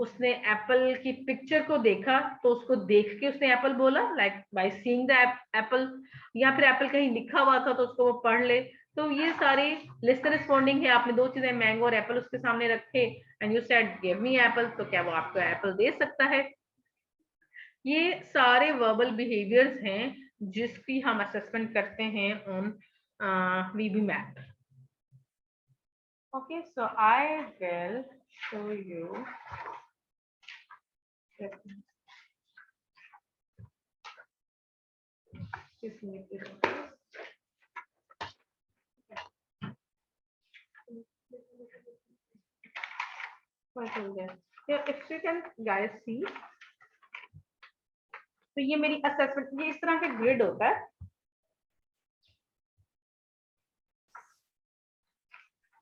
उसने एप्पल की पिक्चर को देखा तो उसको देख के उसने एप्पल बोला, like by seeing the Apple, या फिर एप्पल कहीं लिखा हुआ था तो उसको वो पढ़ ले। तो ये सारे लिस्ट रिस्पॉन्डिंग है। आपने 2 चीजें मैंगो और एप्पल उसके सामने रखे and you said give me Apple, तो क्या वो आपको एप्पल दे सकता है। ये सारे वर्बल बिहेवियर्स हैं जिसकी हम असेसमेंट करते हैं on VB map. Okay, so I will show you if you can guys see, तो ये मेरी असेसमेंट, ये इस तरह का ग्रिड होता है,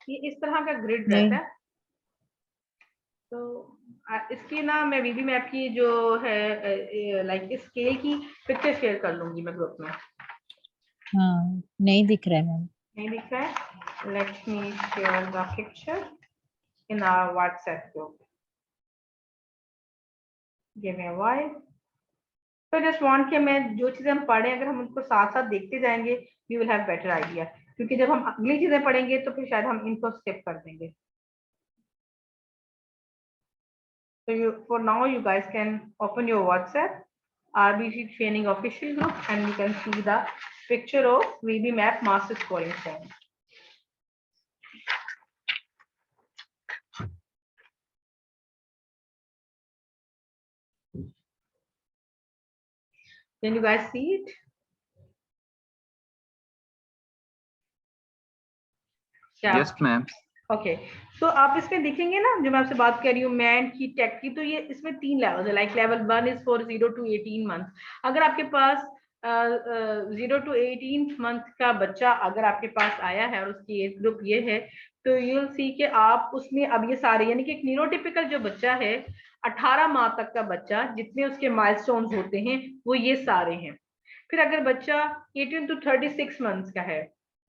ये इस तरह का ग्रिड रहता है। तो इसकी ना मैं वीबी मैप की जो है लाइक स्केल की पिक्चर शेयर कर लूंगी मैं ग्रुप में।
हाँ, नहीं दिख रहा है मैम,
नहीं दिख रहा है। Let me share the picture in our WhatsApp group, give me a while. तो जस्ट वांट कि मैं जो चीजें हम पढ़े अगर हम उनको साथ साथ देखते जाएंगे we will have better idea, क्योंकि जब हम अगली चीजें पढ़ेंगे तो फिर शायद हम इनको स्किप कर देंगे। So for now, you guys can open your WhatsApp, RBC Training Official Group, and you can see the picture of VB Map Master Scoring Form. Can you guys see it?
Yes, ma'am.
Okay so आप इसमें देखेंगे ना, जो मैं आपसे बात कर रही हूँ मैन की टेक की, तो ये इसमें 3 लेवल है। Like level 1 is for 0 to 18 month. अगर आपके पास 0 to 18 मंथ का बच्चा अगर आपके पास आया है और उसकी एज ग्रुप ये है, तो यू विल सी कि आप उसमें अब ये सारे, यानी कि एक न्यूरोटिपिकल जो बच्चा है 18 माह तक का बच्चा, जितने उसके माइलस्टोन्स होते हैं वो ये सारे हैं। फिर अगर बच्चा 18 to 36 मंथ्स का है,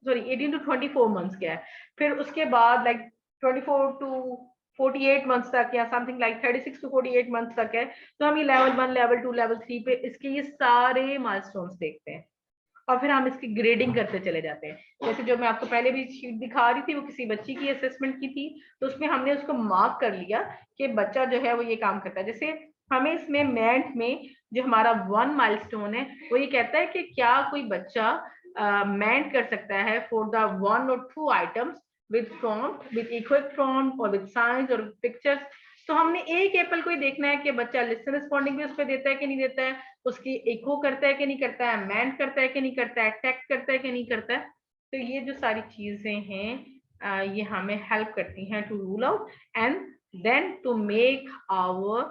सॉरी 18 to 24 मंथ्स का है, फिर उसके बाद लाइक 24 to 48 मंथ्स तक या समथिंग लाइक 36 to 48 मंथ्स तक है, तो हम ये लेवल 1, लेवल 2, लेवल 3 पे इसके ये सारे माइलस्टोन्स देखते हैं और फिर हम इसकी ग्रेडिंग करते चले जाते हैं। जैसे जो मैं आपको पहले भी शीट दिखा रही थी, वो किसी बच्ची की असेसमेंट की थी, तो उसमें हमने उसको मार्क कर लिया कि बच्चा जो है वो ये काम करता है। जैसे हमें इसमें मैथ में जो हमारा 1 माइलस्टोन है वो ये कहता है कि क्या कोई बच्चा मेंट कर सकता है for the 1 or 2 items with prompt, with equivalent prompt और with signs और पिक्चर्स। तो हमने एक एप्पल को ही देखना है कि बच्चा लिसन रिस्पॉन्डिंग भी उस पर देता है कि नहीं देता है, उसकी इको करता है कि नहीं करता है, मेंट करता है कि नहीं करता है, टेक्स्ट करता है कि नहीं करता है। तो ये जो सारी चीजें हैं ये हमें हेल्प करती हैं to rule out and then to make our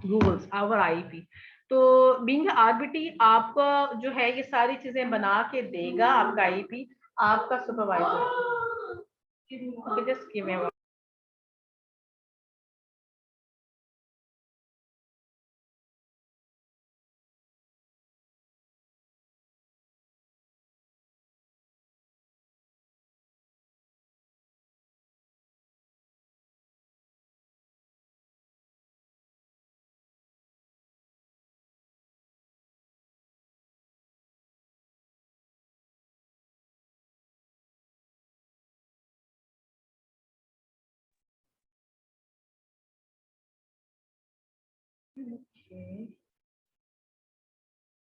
rules, our IP. तो बीइंग आरबीटी आपका जो है ये सारी चीजें बना के देगा, आपका आईपी आपका supervisor. Okay, just give me a moment. Okay.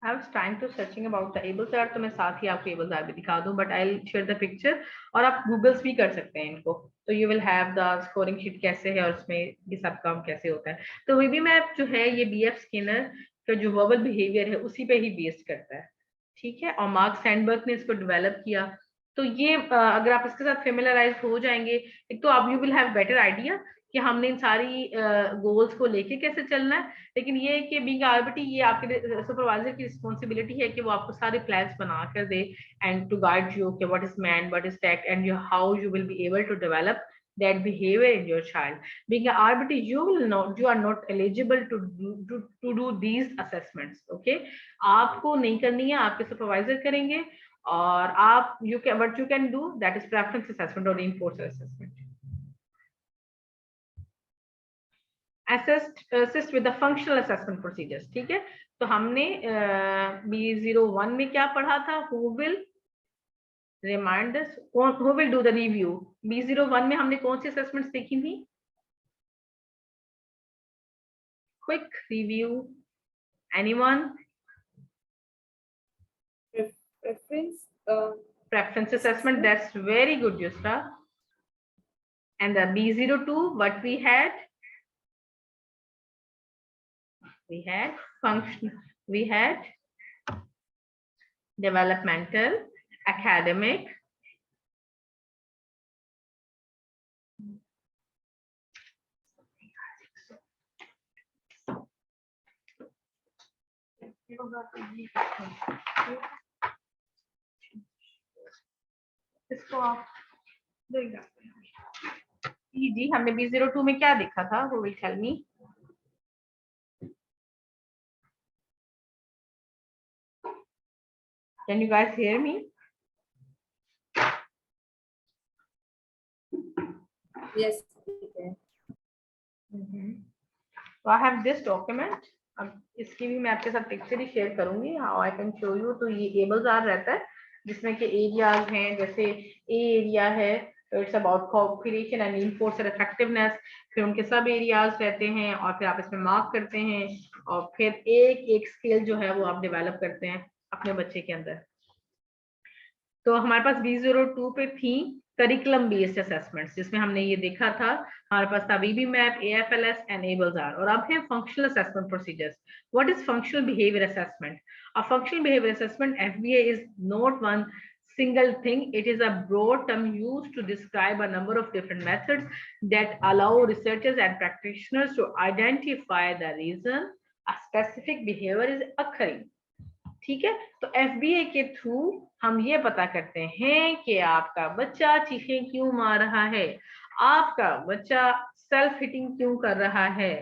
I was trying to searching about the able art, तो मैं साथ ही आपको able art भी दिखा दूं, but I'll share the picture और आप गूगल्स भी कर सकते हैं इनको, तो you will have the scoring sheet कैसे है और उसमें ये सब काम कैसे होता है। तो VB मैप जो है ये BF स्किनर का जो वर्बल बिहेवियर है उसी पे ही बेस्ड करता है, ठीक है। और मार्क सैंडबर्ग ने इसको डेवलप किया। तो ये अगर आप इसके साथ फेमिलराइज हो जाएंगे, एक तो आप you will have better idea कि हमने इन सारी गोल्स को लेके कैसे चलना है। लेकिन ये कि बीइंग आरबीटी ये आपके सुपरवाइजर की रिस्पॉन्सिबिलिटी है कि वो आपको सारे प्लान्स बना कर दे एंड टू गाइड यू कि what is mand, what is tact and you how you will be able to develop that behavior in your child. Being an RBT, you are not eligible to do these assessments. Okay, आपको नहीं करनी है, आपके सुपरवाइजर करेंगे। और आप what you can do, that is preference assessment or reinforcer assessment. Assist with the functional assessment procedures, ठीक है। तो हमने B01 में क्या पढ़ा था, who will remind us, who will do the review। B01 में हमने कौन सी असेसमेंट्स देखी थी? Quick review, anyone? Preference assessment, that's very good, Yusra. And the B02, what we had? We had function, we had developmental, academic, इसको आप जी हमने B02 में क्या देखा था, who will tell me? Can you guys hear me?
Yes, we can.
So I have this document. अब इसकी भी मैं आपके साथ पिक्चर ही शेयर करूंगी, how I can show you। तो ये एबल्स आर रहता है जिसमें कि एरियाज हैं, जैसे ए एरिया है तो it's about cooperation and reinforcer effectiveness, फिर उनके सब एरियाज रहते हैं और फिर आप इसमें मार्क करते हैं और फिर एक एक स्किल जो है वो आप डेवलप करते हैं अपने बच्चे के अंदर। तो हमारे पास B02 पे थी करिकुलम बेस्ड असेसमेंट्स, जिसमें हमने ये देखा था, हमारे पास था BB map, AFLS, ABLLS R, और अब है functional assessment procedures. What is functional behaviour assessment? A functional behaviour assessment FBA is not one single thing. It is a broad term used to describe a number of different methods that allow researchers and practitioners to identify the reason a specific behavior is occurring. ठीक है, तो FBA के थ्रू हम ये पता करते हैं कि आपका बच्चा चीखें क्यों मार रहा है, आपका बच्चा सेल्फ हिटिंग क्यों कर रहा है,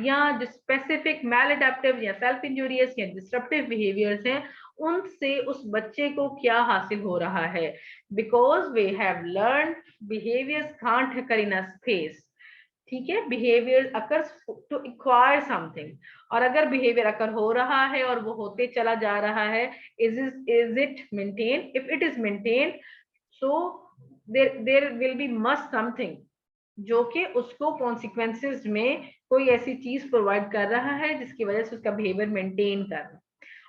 या जो स्पेसिफिक मैलअडैप्टिव या सेल्फ इंजूरियस या डिस्ट्रप्टिव बिहेवियर्स हैं उनसे उस बच्चे को क्या हासिल हो रहा है। Because we have learn behaviours can't occur in a space, ठीक है, behaviour occurs to acquire something, और अगर बिहेवियर अकर हो रहा है और वो होते चला जा रहा है, is it maintain? If it is maintain, so there will be must something जो कि उसको कॉन्सिक्वेंसेस में कोई ऐसी चीज प्रोवाइड कर रहा है जिसकी वजह से उसका बिहेवियर मेंटेन करना,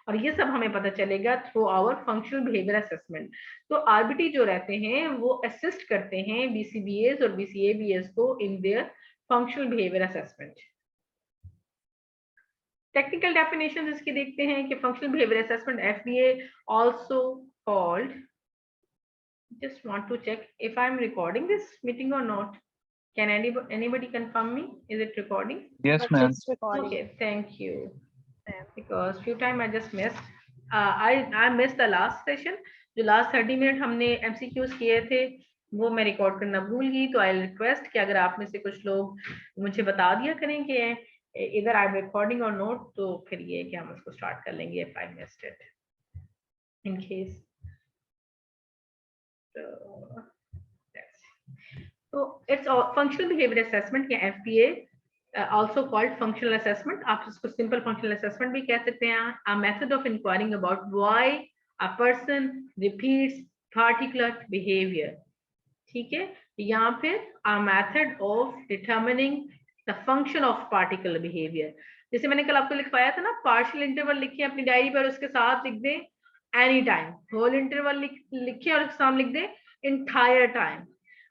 और ये सब हमें पता चलेगा through our functional behaviour assessment. तो आरबीटी जो रहते हैं वो असिस्ट करते हैं BCBAs और BCABs को in their functional behaviour assessment. Technical definition इसकी देखते हैं कि functional behaviour assessment FBA also called, just want to check if I'm recording this meeting or not. Can anybody confirm me? Is it recording?
Yes, ma'am.
It's recording.
Okay, thank you. Because few time I just missed. I missed the last session. जो last 30 मिनट हमने MCQs किए थे वो मैं रिकॉर्ड करना भूल गई, तो आई रिक्वेस्ट कि अगर आप में से कुछ लोग मुझे बता दिया करें कि इधर आई एम रिकॉर्डिंग और नोट, तो फिर ये कि हम उसको स्टार्ट कर लेंगे if I missed it. In case. So it's a functional behavior assessment या FBA, also called functional assessment. आप इसको simple functional assessment भी कह सकते हैं. A method of inquiring about why a person repeats particular behavior. ठीक है, या फिर a method of determining the function of particular behavior. जैसे मैंने कल आपको लिखवाया था ना, partial interval लिखिए अपनी डायरी पर, उसके साथ लिख दें एनी टाइम, होल इंटरवल लिखें और उसके साथ लिख दें entire time,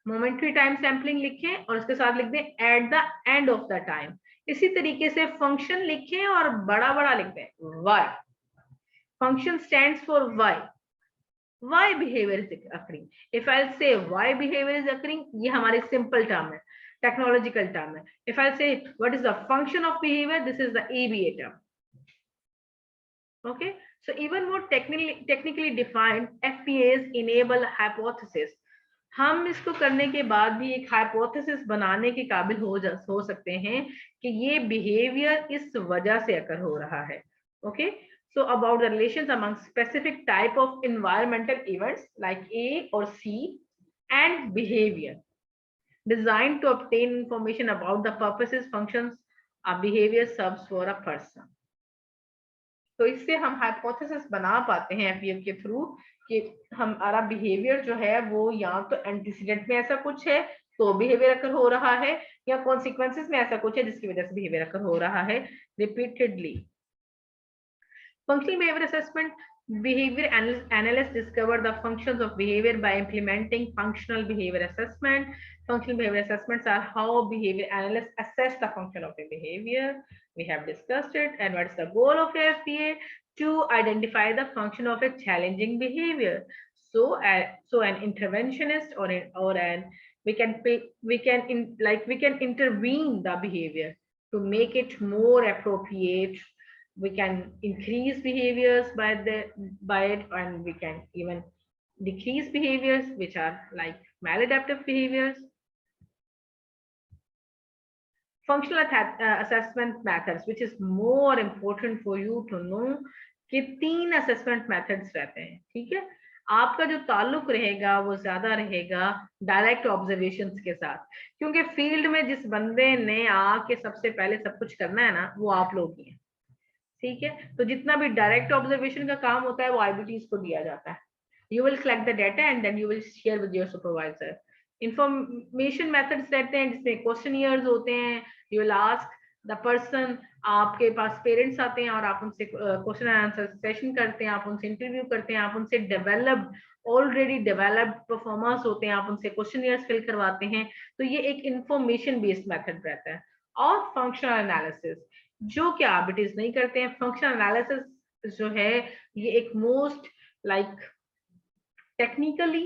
momentary time sampling लिखें और उसके साथ लिख दें at the end of the time. इसी तरीके से फंक्शन लिखें और बड़ा बड़ा लिख दें why, function stands for why, why behaviour is occurring. If I say why behaviour is occurring, ये हमारी सिंपल टर्म है, टेक्नोलॉजिकल टर्म है। If I say what is the function of behaviour, this is the EBA term. Okay, so even more technically defined, FBAs enable hypothesis. हम इसको करने के बाद भी एक हाइपोथेसिस बनाने के काबिल हो सकते हैं कि ये बिहेवियर इस वजह से अकर हो रहा है। Okay, so about the relations among specific type of environmental events like A or C and behavior, designed to obtain information about the purposes, functions a behavior serves for a person. तो इससे हम हाइपोथेसिस बना पाते हैं FBA के थ्रू कि हमारा बिहेवियर जो है वो या तो एंटीसीडेंट में ऐसा कुछ है तो बिहेवियर अकर हो रहा है, या कॉन्सिक्वेंसेस में ऐसा कुछ है जिसकी वजह से बिहेवियर अकर हो रहा है repeatedly. Functional behaviour assessment, behavior analysts discover the functions of behavior by implementing functional behavior assessment. Functional behavior assessments are how behavior analysts assess the function of a behavior. We have discussed it. And what's the goal of FBA? To identify the function of a challenging behavior. So an interventionist we can intervene the behavior to make it more appropriate. We can increase behaviors by it, and we can even decrease behaviors which are like maladaptive behaviors. Functional assessment methods, which is more important for you to know, कि 3 assessment methods रहते हैं। ठीक है, आपका जो ताल्लुक रहेगा वो ज्यादा रहेगा डायरेक्ट ऑब्जर्वेशंस के साथ, क्योंकि फील्ड में जिस बंदे ने आके सबसे पहले सब कुछ करना है ना, वो आप लोग ही हैं। ठीक है, तो जितना भी डायरेक्ट ऑब्जर्वेशन का काम होता है वो IBTs को दिया जाता है। You will collect the data and then you will share with your supervisor. Information methods रहते हैं जिसमें क्वेश्चनियर्स होते हैं, you will ask the person, आपके पास पेरेंट्स आते हैं और आप उनसे क्वेश्चन एंड आंसर सेशन करते हैं, आप उनसे इंटरव्यू करते हैं, आप उनसे ऑलरेडी डेवलप्ड परफॉर्मर्स होते हैं, आप उनसे क्वेश्चनियर्स फिल करवाते हैं। तो ये एक इंफॉर्मेशन बेस्ड मेथड रहता है। और फंक्शनल एनालिसिस, जो कि आप इट नहीं करते हैं। फंक्शनल एनालिसिस जो है ये एक मोस्ट लाइक टेक्निकली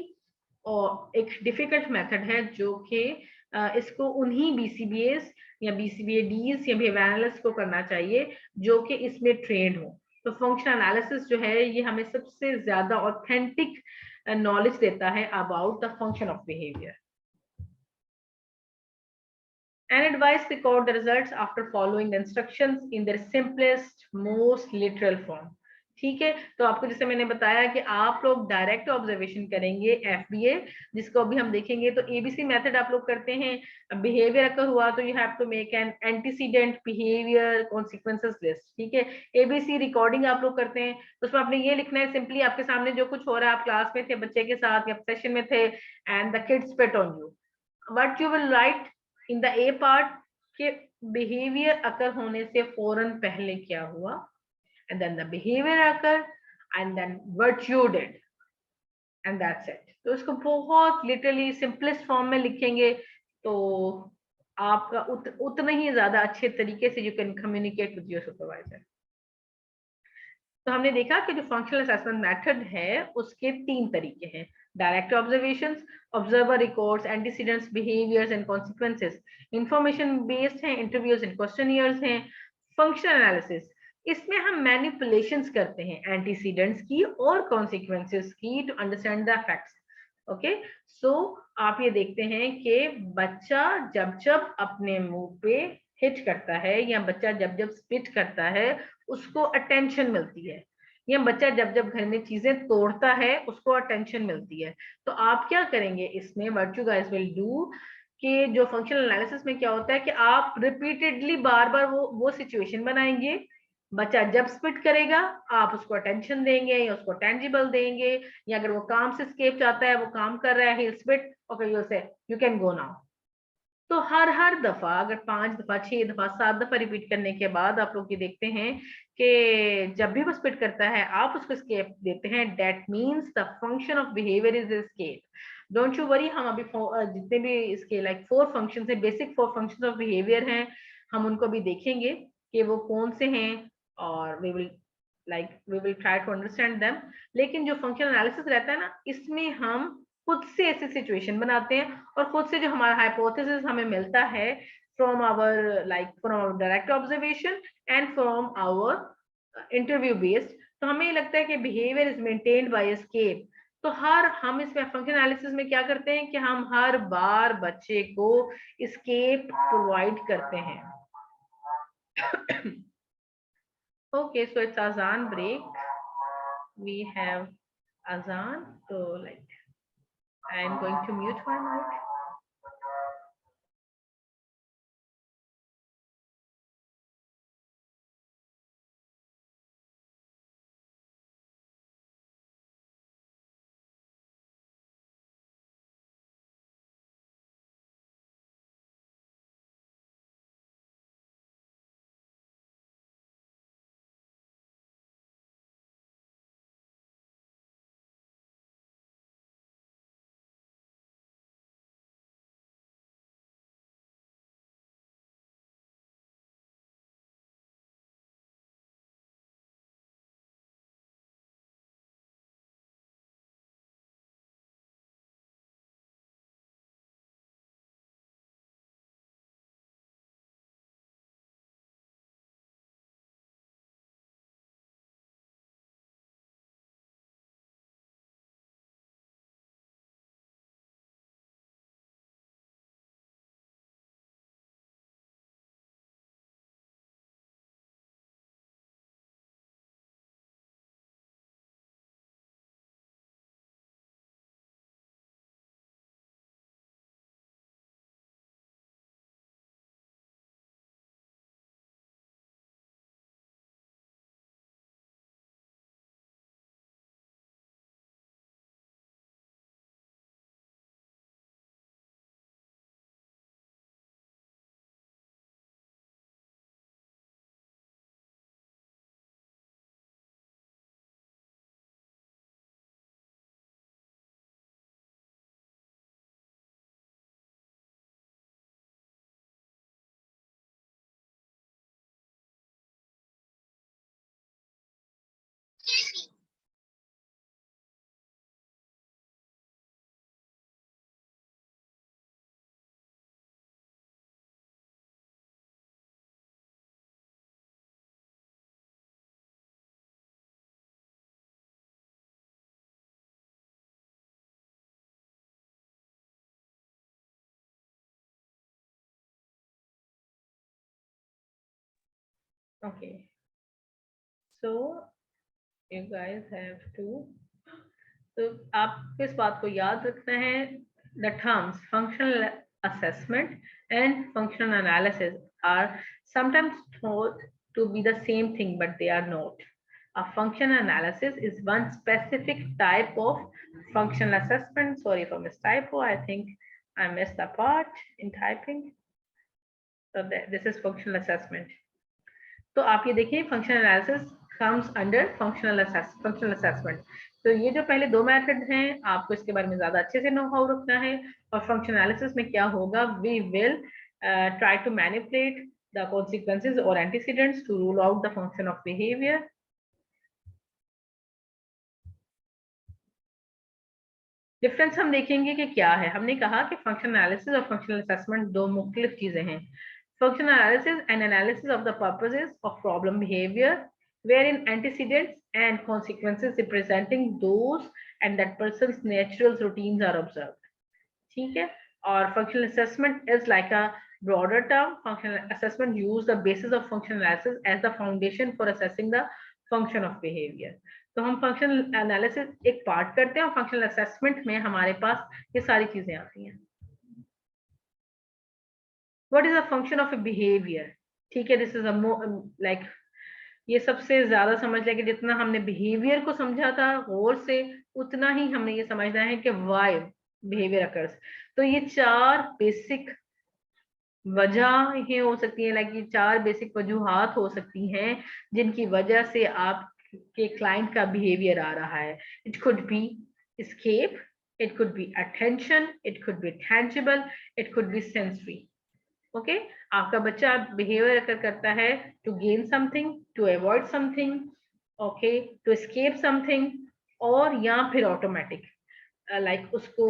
और एक डिफिकल्ट मेथड है, जो कि इसको उन्हीं बीसीबीएस या बीसीबीएडीज या बिहेवियर एनालिस्ट को करना चाहिए जो कि इसमें ट्रेंड हो। तो फंक्शनल एनालिसिस जो है ये हमें सबसे ज्यादा ऑथेंटिक नॉलेज देता है about the function of behaviour. And advice record the results after following the instructions in their simplest, most literal form. ठीक है, तो आपको जैसे मैंने बताया कि आप लोग डायरेक्ट ऑब्जर्वेशन करेंगे एफबीए, जिसको अभी हम देखेंगे। तो एबीसी मेथड आप लोग करते हैं, बिहेवियर अगर हुआ तो you have to make an antecedent behaviour consequences list. ठीक है, एबीसी रिकॉर्डिंग आप लोग करते हैं, तो उसमें आपने ये लिखना है सिंपली आपके सामने जो कुछ हो रहा है, आप क्लास में थे, बच्चे के साथ या सेशन में थे, and the kids spit on you, what you will write in the A part के बिहेवियर अकर होने से फौरन पहले क्या हुआ, and then the behavior occur and then what you did and that's it। तो इसको बहुत लिटरली सिंपलेस्ट फॉर्म में लिखेंगे तो आपका उतना ही ज्यादा अच्छे तरीके से you can communicate with your supervisor. तो हमने देखा कि जो फंक्शनल असेसमेंट मेथड है उसके 3 तरीके हैं, direct observations, observer records, antecedents, behaviours and consequences. Information based हैं, इंटरव्यूज एंड क्वेश्चनियर्स हैं। फंक्शनल एनालिसिस, इसमें हम मैनिपुलेशंस करते हैं एंटीसीडेंट्स की और कॉन्सिक्वेंसेस की to understand the facts. Okay, so आप ये देखते हैं कि बच्चा जब जब अपने मुंह पे हिट करता है या बच्चा जब जब स्पिट करता है उसको अटेंशन मिलती है, या बच्चा जब जब घर में चीजें तोड़ता है उसको अटेंशन मिलती है। तो आप क्या करेंगे इसमें, what you guys will do कि जो फंक्शनल एनालिसिस में क्या होता है कि आप रिपीटेडली बार बार वो सिचुएशन बनाएंगे। बच्चा जब स्पिट करेगा आप उसको अटेंशन देंगे या उसको टेंजिबल देंगे, या अगर वो काम से स्केप चाहता है, वो काम कर रहा है, ही स्पिट, ओके यू से यू कैन गो नाउ। तो हर दफा अगर 5 दफा 6 दफा 7 दफा रिपीट करने के बाद आप लोग ये देखते हैं कि जब भी वो स्पिट करता है आप उसको स्केप देते हैं, that means the function of behaviour is escape. Don't you worry, हम अभी जितने भी इसके लाइक 4 फंक्शंस है, बेसिक 4 फंक्शंस ऑफ बिहेवियर हैं, हम उनको भी देखेंगे कि वो कौन से हैं और we will try to understand them. लेकिन जो फंक्शनल एनालिसिस रहता है ना, इसमें हम खुद से ऐसी सिचुएशन बनाते हैं और खुद से जो हमारा हाइपोथेसिस हमें मिलता है from our direct observation and from our interview based, तो हमें लगता है कि behaviour is maintained by escape. तो हम इसमें फंक्शन एनालिसिस में क्या करते हैं कि हम हर बार बच्चे को एस्केप प्रोवाइड करते हैं। Okay, so it's azan break. We have azan, so like I am going to mute my mic. Okay, so you guys have to, तो आप इस बात को याद रखना है, the terms functional assessment and functional analysis are sometimes thought to be the same thing, but they are not. A functional analysis is one specific type of functional assessment. Sorry for mistypo, I think I missed the part in typing. So this is functional assessment. तो आप ये देखिए functional analysis comes under functional assessment. तो ये जो पहले दो मेथड हैं, आपको इसके बारे में ज्यादा अच्छे से नो हाउ रखना है। और फंक्शनल एनालिसिस में क्या होगा, we will try to manipulate the consequences और antecedents to rule out the function of behaviour. Difference हम देखेंगे कि क्या है। हमने कहा कि फंक्शनल एनालिसिस और फंक्शनल असेसमेंट दो मुख्तलिफ चीजें हैं। Functional analysis and analysis of the purposes of problem behaviour wherein antecedents and consequences representing those and that person's natural routines are observed. ठीक है। और functional assessment is like a broader term. Functional assessment use the basis of functional analysis as the foundation for assessing the function of behavior. तो हम functional analysis एक पार्ट करते हैं और functional assessment में हमारे पास ये सारी चीजें आती हैं। What is the function of a behavior? ठीक है, this is a more like ये सबसे ज्यादा समझ लें कि जितना हमने बिहेवियर को समझा था गौर से, उतना ही हमने ये समझना है कि व्हाई बिहेवियर अकर्स। तो ये चार बेसिक वजहें हो सकती हैं, लाइक ये चार बेसिक वजूहात हो सकती हैं जिनकी वजह से आपके क्लाइंट का बिहेवियर आ रहा है। It could be escape, it could be attention, it could be tangible, it could be sensory. Okay, आपका बच्चा बिहेवियर अगर करता है to gain something, to avoid something, okay, to escape something, और या फिर ऑटोमेटिक लाइक उसको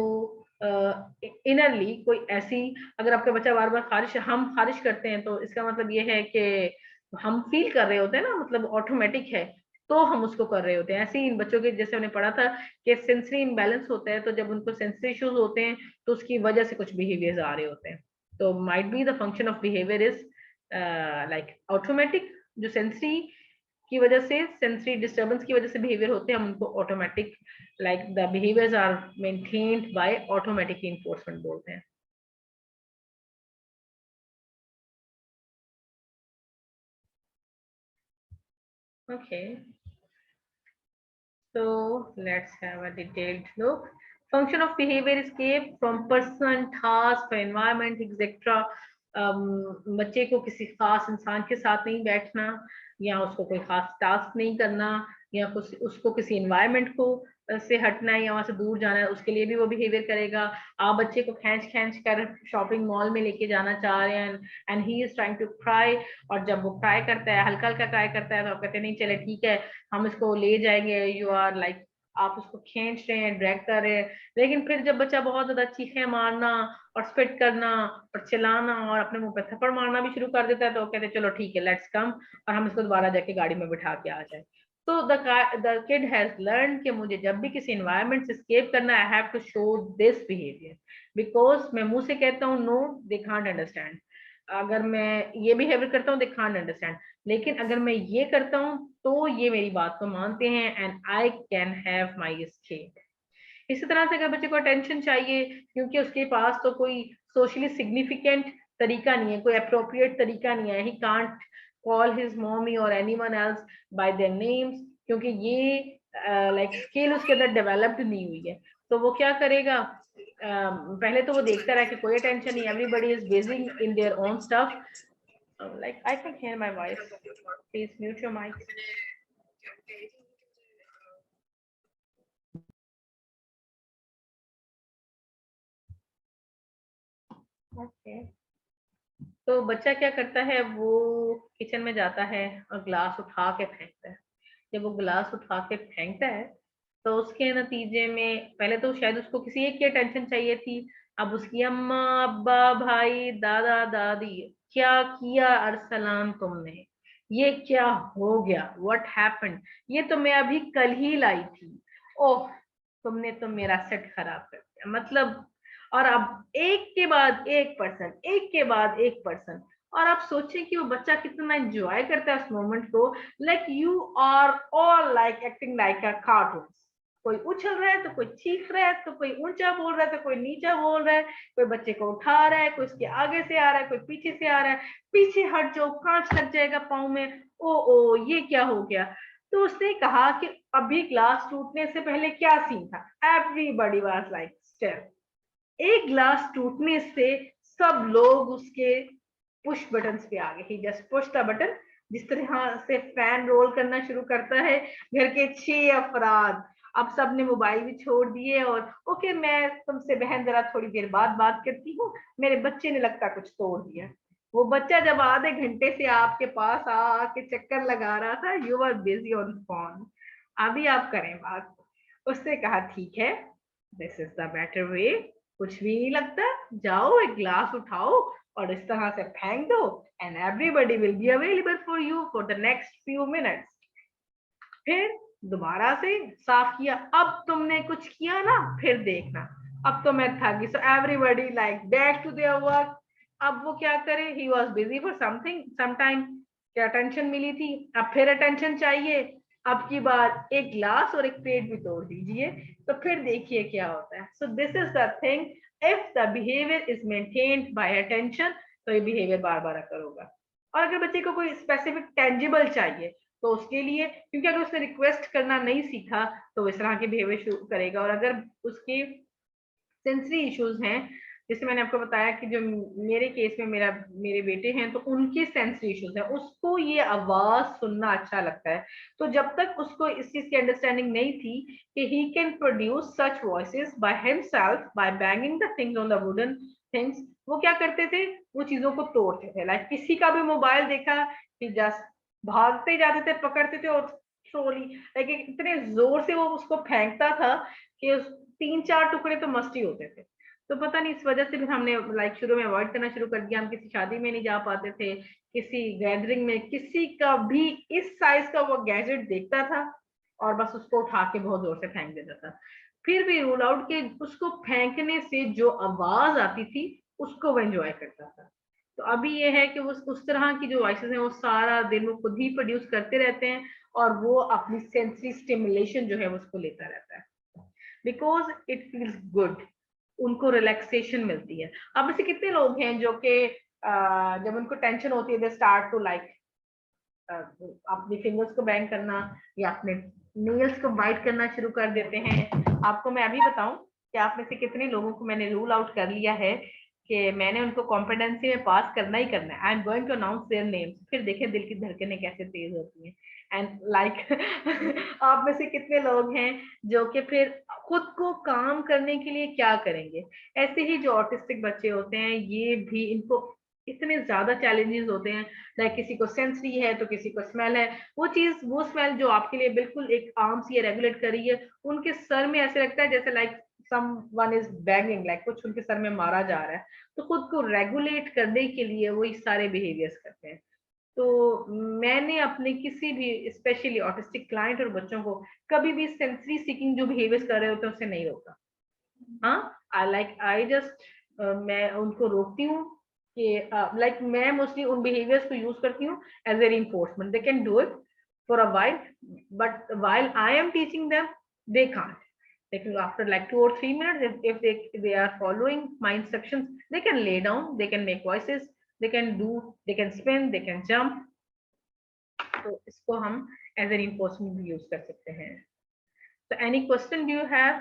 इनरली कोई ऐसी, अगर आपका बच्चा बार बार खारिश, हम खारिश करते हैं तो इसका मतलब ये है कि हम फील कर रहे होते हैं ना, मतलब ऑटोमेटिक है तो हम उसको कर रहे होते हैं। ऐसे ही इन बच्चों के जैसे हमने पढ़ा था कि सेंसरी इम्बैलेंस होता है, तो जब उनको सेंसरी इश्यूज होते हैं तो उसकी वजह से कुछ बिहेवियर्स आ रहे होते हैं। तो might be the function of behavior is like automatic, जो सेंसरी की वजह से, सेंसरी डिस्टर्बेंस की वजह से बिहेवियर होते हैं, हम उनको automatic like the behaviours are maintained by automatic reinforcement बोलते हैं। Okay, so let's have a detailed look. Function of behavior escape from person, task, environment, etc. बच्चे को किसी खास इंसान के साथ नहीं बैठना, या उसको कोई खास टास्क नहीं करना, या उसको किसी एनवायरनमेंट को से हटना है या वहां से दूर जाना है, उसके लिए भी वो बिहेवियर करेगा। आप बच्चे को खींच कर शॉपिंग मॉल में लेके जाना चाह रहे हैं and he is trying to cry, और जब वो क्राई करता है, हल्का हल्का क्राई करता है, तो आप कहते हैं नहीं चले ठीक है हम इसको ले जाएंगे, यू आर लाइक आप उसको खींच रहे हैं, ड्रैग कर रहे हैं। लेकिन फिर जब बच्चा बहुत ज्यादा चीखें मारना और स्पिट करना और चिल्लाना और अपने मुंह पे थप्पड़ मारना भी शुरू कर देता है, तो कहते हैं चलो ठीक है लेट्स कम, और हम इसको दोबारा जाके गाड़ी में बिठा के आ जाए। तो द किड हैज लर्न कि मुझे जब भी किसी एनवायरनमेंट से एस्केप करना है, I have to show this behaviour, because मैं मुंह से कहता हूँ नो, दे कांट अंडरस्टैंड। अगर मैं ये बिहेवियर करता हूँ दे कांट अंडरस्टैंड, लेकिन अगर मैं ये करता हूँ तो ये मेरी बात को मानते हैं and I can have my escape. इसी तरह से अगर बच्चे को अटेंशन चाहिए क्योंकि उसके पास तो कोई सोशली सिग्निफिकेंट तरीका नहीं है, कोई अप्रोप्रिएट तरीका नहीं है, he can't call his mommy or anyone else by their names, क्योंकि ये लाइक स्किल उसके अंदर डेवलप्ड नहीं हुई है, तो वो क्या करेगा, पहले तो वो देखता रहा कि कोई अटेंशन नहीं, everybody is busy in their own stuff. Like I can hear my voice, please mute your mic. Okay, तो बच्चा क्या करता है, वो किचन में जाता है और ग्लास उठा के फेंकता है। जब वो ग्लास उठा के फेंकता है तो उसके नतीजे में पहले तो शायद उसको किसी एक की अटेंशन चाहिए थी, अब उसकी अम्मा, अब्बा, भाई, दादा, दादी, क्या किया अरसलान तुमने, ये क्या हो गया, व्हाट हैपेंड, ये तो मैं अभी कल ही लाई थी, ओह तुमने तो मेरा सेट खराब कर दिया। मतलब, और अब एक के बाद एक पर्सन, एक के बाद एक पर्सन, और आप सोचें कि वो बच्चा कितना एंजॉय करता है उस मोमेंट को, like you are all like acting like a cartoon. कोई उछल रहा है तो कोई चीख रहा है, तो कोई ऊंचा बोल रहा है तो कोई नीचा बोल रहा है, कोई बच्चे को उठा रहा है, कोई उसके आगे से आ रहा है, कोई पीछे से आ रहा है, पीछे हट जाओ कांच लग जाएगा पाँव में, ओ ये क्या हो गया। तो उसने कहा कि अभी ग्लास टूटने से पहले क्या सीन था, एवरीबॉडी वाज लाइक स्टेप। एक ग्लास टूटने से सब लोग उसके पुश बटन पे आ गए, ही जस्ट पुश द बटन। जिस तरह से फैन रोल करना शुरू करता है, घर के 6 अफराद, अब सबने मोबाइल भी छोड़ दिए और ओके मैं तुमसे बहन जरा थोड़ी देर बाद बात करती हूँ, मेरे बच्चे ने लगता कुछ तोड़ दिया। वो बच्चा जब आधे घंटे से आपके पास आके चक्कर लगा रहा था, you are busy on phone, अभी आप करें बात। उसने कहा ठीक है, this is the better way, कुछ भी नहीं लगता, जाओ एक ग्लास उठाओ और इस तरह से फेंक दो and everybody will be available for you for the next few minutes. फिर दोबारा से साफ किया, अब तुमने कुछ किया ना फिर देखना, अब तो मैं थक गई। So everybody like back to their work. अब वो क्या करे, he was busy for something, sometime क्या अटेंशन मिली थी, अब फिर अटेंशन चाहिए, अब की बार एक ग्लास और एक प्लेट भी तोड़ दीजिए, तो फिर देखिए क्या होता है। So this is the thing, if the behaviour is maintained bye attention, तो ये बिहेवियर बार बार अकर होगा। और अगर बच्चे को कोई स्पेसिफिक टेंजिबल चाहिए तो उसके लिए, क्योंकि अगर उसने रिक्वेस्ट करना नहीं सीखा तो इस तरह के बिहेवियर शुरू करेगा। और अगर उसके सेंसरी इश्यूज हैं, जैसे मैंने आपको बताया कि जो मेरे केस में मेरे बेटे हैं तो उनके सेंसरी इश्यूज हैं, उसको ये आवाज सुनना अच्छा लगता है। तो जब तक उसको इस चीज की अंडरस्टैंडिंग नहीं थी कि he can produce such voices by himself by banging the things on the wooden things, वो क्या करते थे, वो चीजों को तोड़ते थे। लाइक किसी का भी मोबाइल देखा कि जस्ट भागते जाते थे, पकड़ते थे और ट्रोली लाइक इतने जोर से वो उसको फेंकता था कि 3-4 टुकड़े तो मस्ट ही होते थे। तो पता नहीं इस वजह से भी हमने लाइक शुरू में अवॉइड करना शुरू कर दिया। हम किसी शादी में नहीं जा पाते थे, किसी गैदरिंग में किसी का भी इस साइज का वो गैजेट देखता था और बस उसको उठा के बहुत जोर से फेंक देता था। फिर भी रूल आउट के उसको फेंकने से जो आवाज आती थी उसको वो एंजॉय करता था। तो अभी ये है कि वो उस तरह की जो वॉइसेस हैं वो सारा दिन वो खुद ही प्रोड्यूस करते रहते हैं और वो अपनी सेंसरी स्टिमुलेशन जो है उसको लेता रहता है, बिकॉज इट फील्स गुड, उनको रिलैक्सेशन मिलती है। अब ऐसे कितने लोग हैं जो कि जब उनको टेंशन होती है दे स्टार्ट टू लाइक अपनी फिंगर्स को बैंग करना या अपने नेल्स को बाइट करना शुरू कर देते हैं। आपको मैं अभी बताऊं कि आप में से कितने लोगों को मैंने रूल आउट कर लिया है कि मैंने उनको कॉम्पिटेंसी में पास करना ही करना है। I am going to announce their names, फिर देखें दिल की धड़कनें कैसे तेज होती हैं। एंड लाइक आप में से कितने लोग हैं जो कि फिर खुद को काम करने के लिए क्या करेंगे। ऐसे ही जो ऑटिस्टिक बच्चे होते हैं ये भी, इनको इतने ज्यादा चैलेंजेस होते हैं, लाइक किसी को सेंसरी है तो किसी को स्मेल है, वो स्मेल जो आपके लिए बिल्कुल एक आर्म से रेगुलेट कर रही है, उनके सर में ऐसे लगता है जैसे like someone is banging, like कुछ उनके सर में मारा जा रहा है। तो खुद को रेगुलेट करने के लिए वो इस सारे बिहेवियर्स करते हैं। तो मैंने अपने किसी भी स्पेशली ऑटिस्टिक क्लाइंट और बच्चों को कभी भी सेंसरी सीकिंग जो बिहेवियर्स कर रहे होते हैं उससे नहीं रोका। हाँ, आई जस्ट मैं उनको रोकती हूँ कि लाइक मैं मोस्टली उन बिहेवियर्स को यूज करती हूँ as a reinforcement. They can do it for a while, but while I am teaching them, they can't. They can, after like 2 or 3 minutes, if they are following my instructions, they can lay down, they can make voices, they can spin, they can jump. तो इसको हम as a reinforcement भी यूज कर सकते हैं। So any question do you have?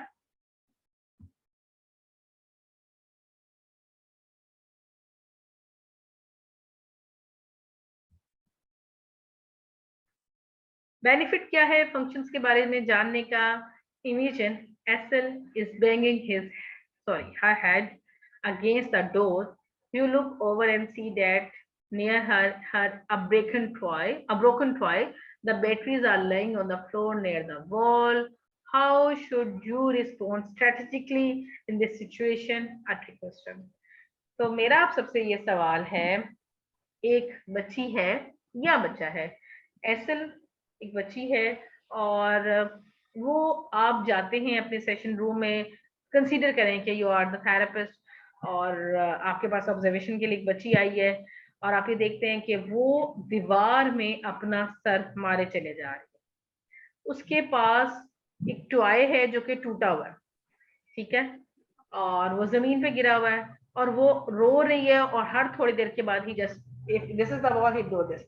Benefit क्या है फंक्शंस के बारे में जानने का? Imagine Essel is banging her head against the door. You look over and see that near her a broken toy. The batteries are laying on the floor near the wall. How should you respond strategically in this situation? A trick question. तो मेरा आप सबसे ये सवाल है, एक बच्ची है या बच्चा है, एसल एक बच्ची है और वो आप जाते हैं अपने सेशन रूम में, कंसीडर करें कि यू आर द थेरेपिस्ट और आपके पास ऑब्जर्वेशन के लिए एक बच्ची आई है और आप ये देखते हैं कि वो दीवार में अपना सर मारे चले जा रही है। उसके पास एक टॉय है जो कि टूटा हुआ है, ठीक है, और वो जमीन पे गिरा हुआ है और वो रो रही है और हर थोड़ी देर के बाद ही just if this is the ball he do this,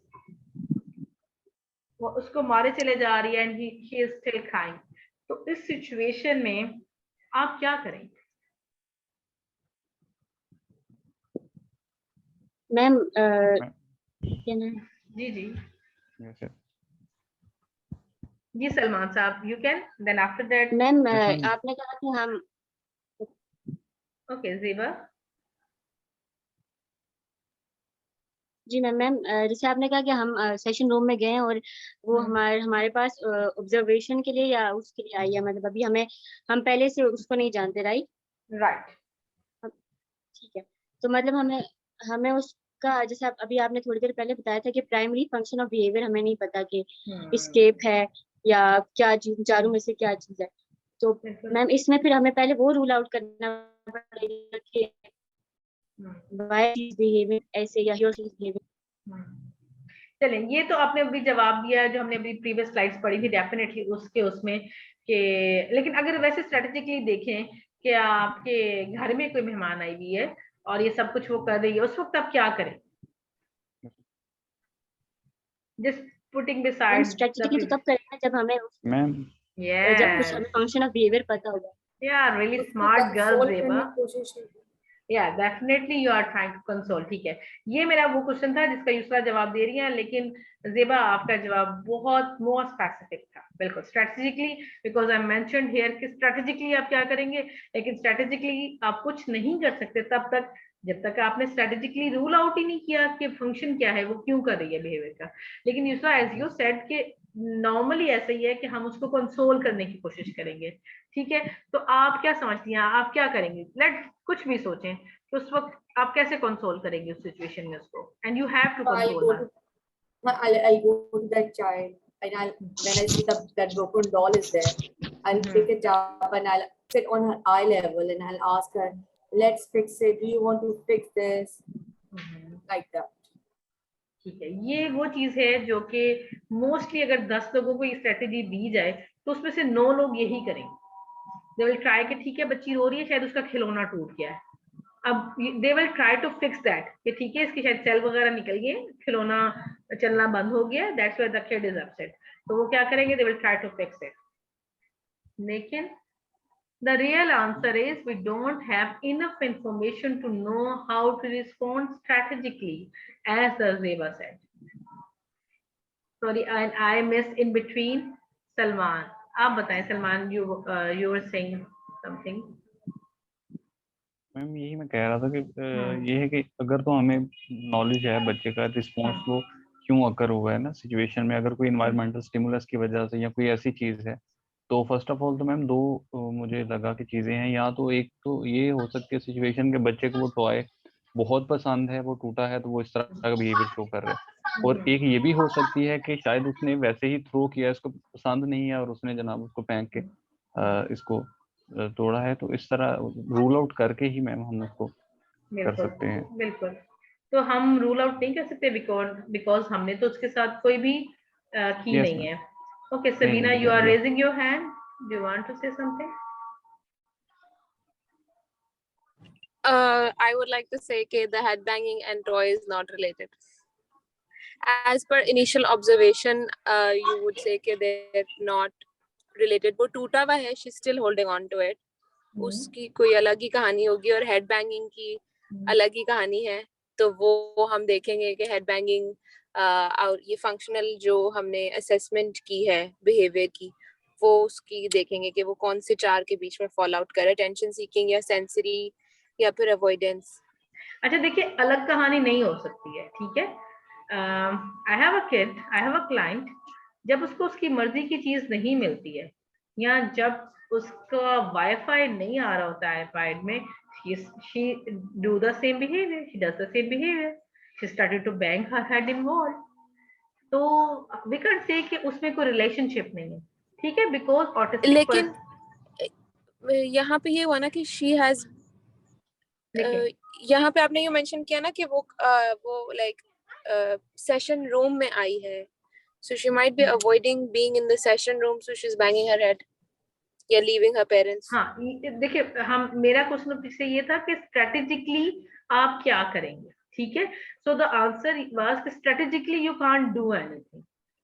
वो उसको मारे चले जा रही है and he is still crying. तो इस सिचुएशन में आप क्या करेंगे?
मैम
जी जी
Yes, yes.
जी Salman sahab, you can then after that.
Ma'am
Yes, ma'am.
आपने कहा कि हम
ओके ज़ेबा।
जी मैम जैसे आपने कहा कि हम सेशन रूम में गए हैं और वो हमारे पास ऑब्जर्वेशन के लिए या उसके लिए आई है, मतलब अभी हम पहले से उसको नहीं जानते, राइट?
राइट,
ठीक है। तो मतलब हमें उसका, जैसे अभी आपने थोड़ी देर पहले बताया था कि प्राइमरी फंक्शन ऑफ बिहेवियर हमें नहीं पता कि एस्केप है या क्या चीज, चारों में से क्या चीज है। तो मैम इसमें फिर हमें पहले वो रूल आउट करना पड़ेगा कि why he is behaving ऐसे या he or she is behaving।
चलें, ये तो आपने अभी जवाब दिया है जो हमने अभी प्रीवियस स्लाइड्स पढ़ी थी, डेफिनेटली उसमें कि, लेकिन अगर वैसे स्ट्रेटेजिकली देखें कि आपके घर में कोई मेहमान आई हुई है और ये सब कुछ वो कर रही है, उस वक्त आप क्या करें? जस्ट पुटिंग बिसाइड
स्ट्रेटेजिकली तो तब करेंगे जब हमें
मैम
जब उस फंक्शन ऑफ बिहेवियर पता होगा।
Yeah, really smart girl,
solve
Zeba.
करने की कोशिश नहीं की।
Yeah, definitely you are trying to console. ठीक है, ये मेरा वो क्वेश्चन था जिसका यूसरा जवाब दे रही है, लेकिन ज़ेबा आपका जवाब बहुत मोर स्पेसिफिक था। बिल्कुल strategically, because I mentioned here कि स्ट्रेटेजिकली आप क्या करेंगे, लेकिन स्ट्रेटेजिकली आप कुछ नहीं कर सकते तब तक जब तक आपने स्ट्रेटेजिकली रूल आउट ही नहीं किया कि फंक्शन क्या है, वो क्यों कर रही है बिहेवियर का। लेकिन यूसरा एज यू सेड कि नॉर्मली ऐसा ही है कि हम उसको कंसोल करने की कोशिश करेंगे, ठीक है। तो आप क्या समझती हैं, आप क्या करेंगे? लेट कुछ भी सोचें कि उस वक्त आप कैसे कंसोल करेंगे उस सिचुएशन में उसको, and you have to console.
I'll go to that child and when I see that broken doll is there, I'll pick it up and I'll sit on her eye level and I'll ask her, let's fix it. Do you want to fix this? Like that.
ठीक है, ये वो चीज है जो कि मोस्टली अगर 10 लोगों को ये स्ट्रेटेजी दी जाए तो उसमें से 9 लोग यही करेंगे। दे विल ट्राई कि ठीक है बच्ची रो रही है, शायद उसका खिलौना टूट गया है, अब they will try to fix that कि ठीक है इसकी शायद सेल वगैरह निकल गए, खिलौना चलना बंद हो गया, that's why the kid is upset. तो वो क्या करेंगे, they will try to fix it. लेकिन the real answer is we don't have enough information to know how to respond strategically, as the Zeba said. Sorry, I missed in between. Salman, आप बताएं। Salman, you were saying something.
Ma'am यही मैं कह रहा था कि ये है कि अगर तो हमें नॉलेज है बच्चे का रिस्पॉन्स वो क्यों अकर हुआ है ना सिचुएशन में, अगर कोई इन्वायरमेंटल स्टिमुलस की वजह से या कोई ऐसी चीज है, तो फर्स्ट ऑफ ऑल तो मैम दो मुझे लगा कि चीजें हैं। या तो एक तो ये हो सकती है सिचुएशन के बच्चे को वो टॉय बहुत पसंद है, वो टूटा है तो वो इस तरह का बिहेवियर शो कर रहा है। और एक ये भी हो सकती है कि शायद उसने वैसे ही थ्रो किया, इसको पसंद नहीं है और उसने जनाब उसको फेंक के इसको तोड़ा है। तो इस तरह रूल आउट करके ही मैम हम उसको कर सकते हैं।
बिल्कुल, तो हम रूल आउट नहीं कर सकते बिकॉज हमने तो उसके साथ कोई भी की नहीं है। Okay Sabina, you are raising your hand, do you want to say something?
I would like to say that the headbanging and toy is not related. As per initial observation, you would say that they're not related. वो टूटा हुआ है, she's still holding on to it. उसकी कोई अलग ही कहानी होगी और हेडबैंगिंग की अलग ही कहानी है। तो वो हम देखेंगे कि हेडबैंगिंग और ये फंक्शनल जो हमने असेसमेंट की है बिहेवियर की, वो उसकी देखेंगे कि वो कौन से चार के बीच में फॉल आउट करे, टेंशन सीकिंग या सेंसरी या फिर अवॉइडेंस।
अच्छा देखिए, अलग कहानी नहीं हो सकती है, ठीक है। I have a kid, I have a client, जब उसको उसकी मर्जी की चीज नहीं मिलती है या जब उसका वाईफाई नहीं आ रहा होता है आईपैड में, she do the same behavior, she does the same behavior, she started to bang her head in wall. तो we can't say कि उसमें कोई रिलेशनशिप नहीं है, ठीक है, बिकॉज ऑटिस्टिक।
लेकिन यहाँ पे ये हुआ ना कि she has यहाँ पे आपने ये मेंशन किया ना कि वो लाइक सेशन रूम में आई है, so she might be avoiding being in the session room, so she's banging her head या leaving her parents.
हाँ, देखिए हम, मेरा क्वेश्चन पीछे ये था कि स्ट्रेटेजिकली आप क्या करेंगे, ठीक है. So the answer was strategically you can't do anything,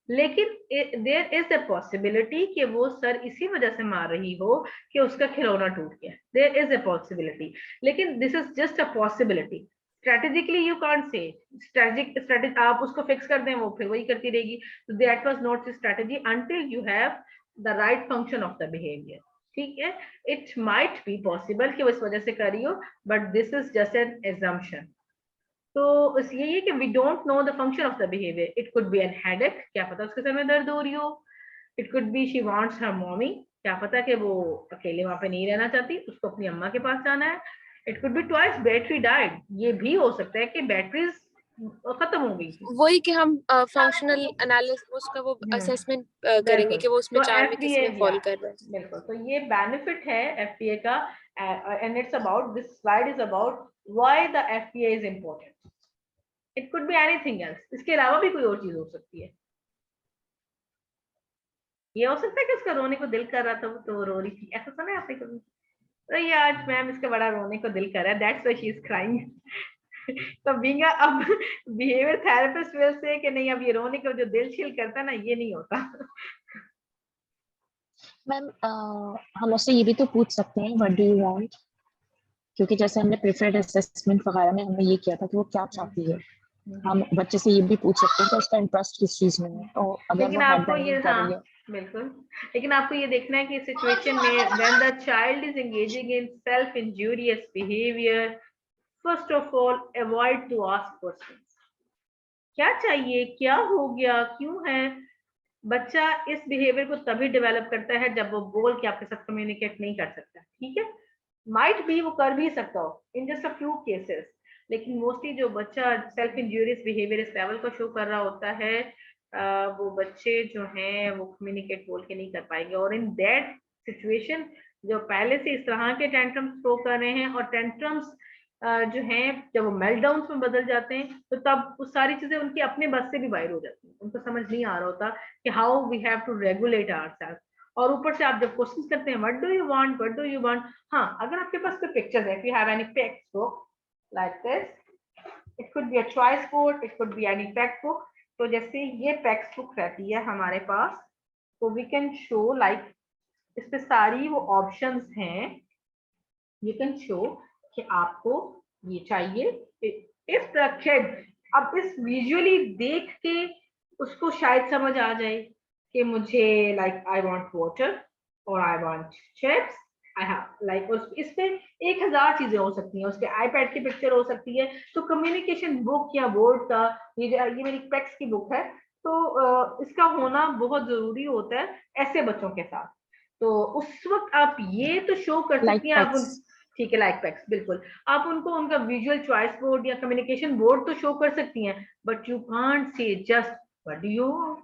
लेकिन देयर इज अ पॉसिबिलिटी कि वो सर इसी वजह से मार रही हो कि उसका खिलौना टूट गया. देयर इज अ पॉसिबिलिटी, लेकिन this is just a possibility. Strategically you can't say strategic आप उसको फिक्स कर दें, वो फिर वही करती रहेगी. तो that was not strategy until you have the right function of the behaviour. ठीक है, इट माइट बी पॉसिबल कि वो इस वजह से कर रही हो, but this is just an assumption. तो यही है कि we don't know the function of the behaviour. It could be an headache, क्या पता उसके सर में दर्द हो रही हो. It could be she wants her mommy, क्या पता कि वो अकेले वहां पे नहीं रहना चाहती, उसको अपनी अम्मा के पास जाना है. It could be twice battery died, ये भी हो सकता है कि बैटरीज खत्म हो गई.
वही कि हम फंक्शनल एनालिसिस उसका वो असेसमेंट करेंगे कि वो उसमें
तो
4 में किस में फॉल कर रहा है.
बिल्कुल, तो ये बेनिफिट है एफपीए का, and it's about, this slide is about why the FPA is important. It could be anything else, इसके अलावा भी कोई और चीज हो सकती है. ये हो सकता है कि उसका रोने को दिल कर रहा था, तो वो रो रही थी, ऐसा सुना है आपने कभी? तो ये आज मैम इसका बड़ा रोने को दिल कर रहा है, that's why she is crying. तो बीइंग अब बिहेवियर थेरेपिस्ट विल से कि नहीं, अब ये रोने को जो दिल छिल करता है ना, ये नहीं होता.
मैम हम उससे ये भी तो पूछ सकते हैं व्हाट डू यू वांट, क्योंकि जैसे हमने प्रेफर्ड असेसमेंट वगैरह में हमने ये किया था कि वो क्या चाहती है. हम बच्चे से ये भी पूछ सकते हैं कि उसका इंटरेस्ट किस चीज में है. तो अगर
लेकिन
वो
आपको ये,
हेडबैंगिंग कर रही है,
बिल्कुल, लेकिन आपको ये देखना है कि सिचुएशन में when the child is engaging in self injurious behaviour, first of all avoid to ask questions. क्या चाहिए, क्या हो गया, क्यों है. बच्चा इस बिहेवियर को तभी डेवलप करता है जब वो बोल के आपके साथ कम्युनिकेट नहीं कर सकता. ठीक है, माइट बी वो कर भी सकता हो in just a few cases, लेकिन मोस्टली जो बच्चा सेल्फ इंजूरियस बिहेवियर इस लेवल को शो कर रहा होता है, वो बच्चे जो हैं वो कम्युनिकेट बोल के नहीं कर पाएंगे. और इन दैट सिचुएशन जो पहले से इस तरह के टेंट्रम्स शो कर रहे हैं, और टेंट्रम्स जो हैं जब वो मेल्टडाउन्स में बदल जाते हैं, तो तब वो सारी चीजें उनकी अपने बस से भी बाहर हो जाती हैं. उनको समझ नहीं आ रहा होता कि how we have to regulate ourself. और ऊपर से आप जब क्वेश्चन करते हैं what do you want, what do you want, हाँ, अगर आपके पास कोई पिक्चर्स है, if you have any textbook like this, it could be a choice board, it could be any textbook. तो जैसे ये टेक्स्ट बुक रहती है हमारे पास, तो वी कैन शो लाइक इस पे सारी वो ऑप्शंस हैं. यू कैन शो कि आपको ये चाहिए. इफ द किड अब इस विजुअली देख के उसको शायद समझ आ जाए कि मुझे लाइक आई वांट वाटर और I want chips, I have like, इस पे 1000 चीजें हो सकती हैं. उसके आईपैड की पिक्चर हो सकती है. तो कम्युनिकेशन बुक या बोर्ड का, ये मेरी पेक्स की बुक है, तो इसका होना बहुत जरूरी होता है ऐसे बच्चों के साथ. तो उस वक्त आप ये तो शो कर सकती हैं, आप ठीक है, लाइक पैक्स, बिल्कुल, आप उनको उनका विजुअल चॉइस बोर्ड या कम्युनिकेशन बोर्ड तो शो कर सकती हैं, but you can't say just what do you want.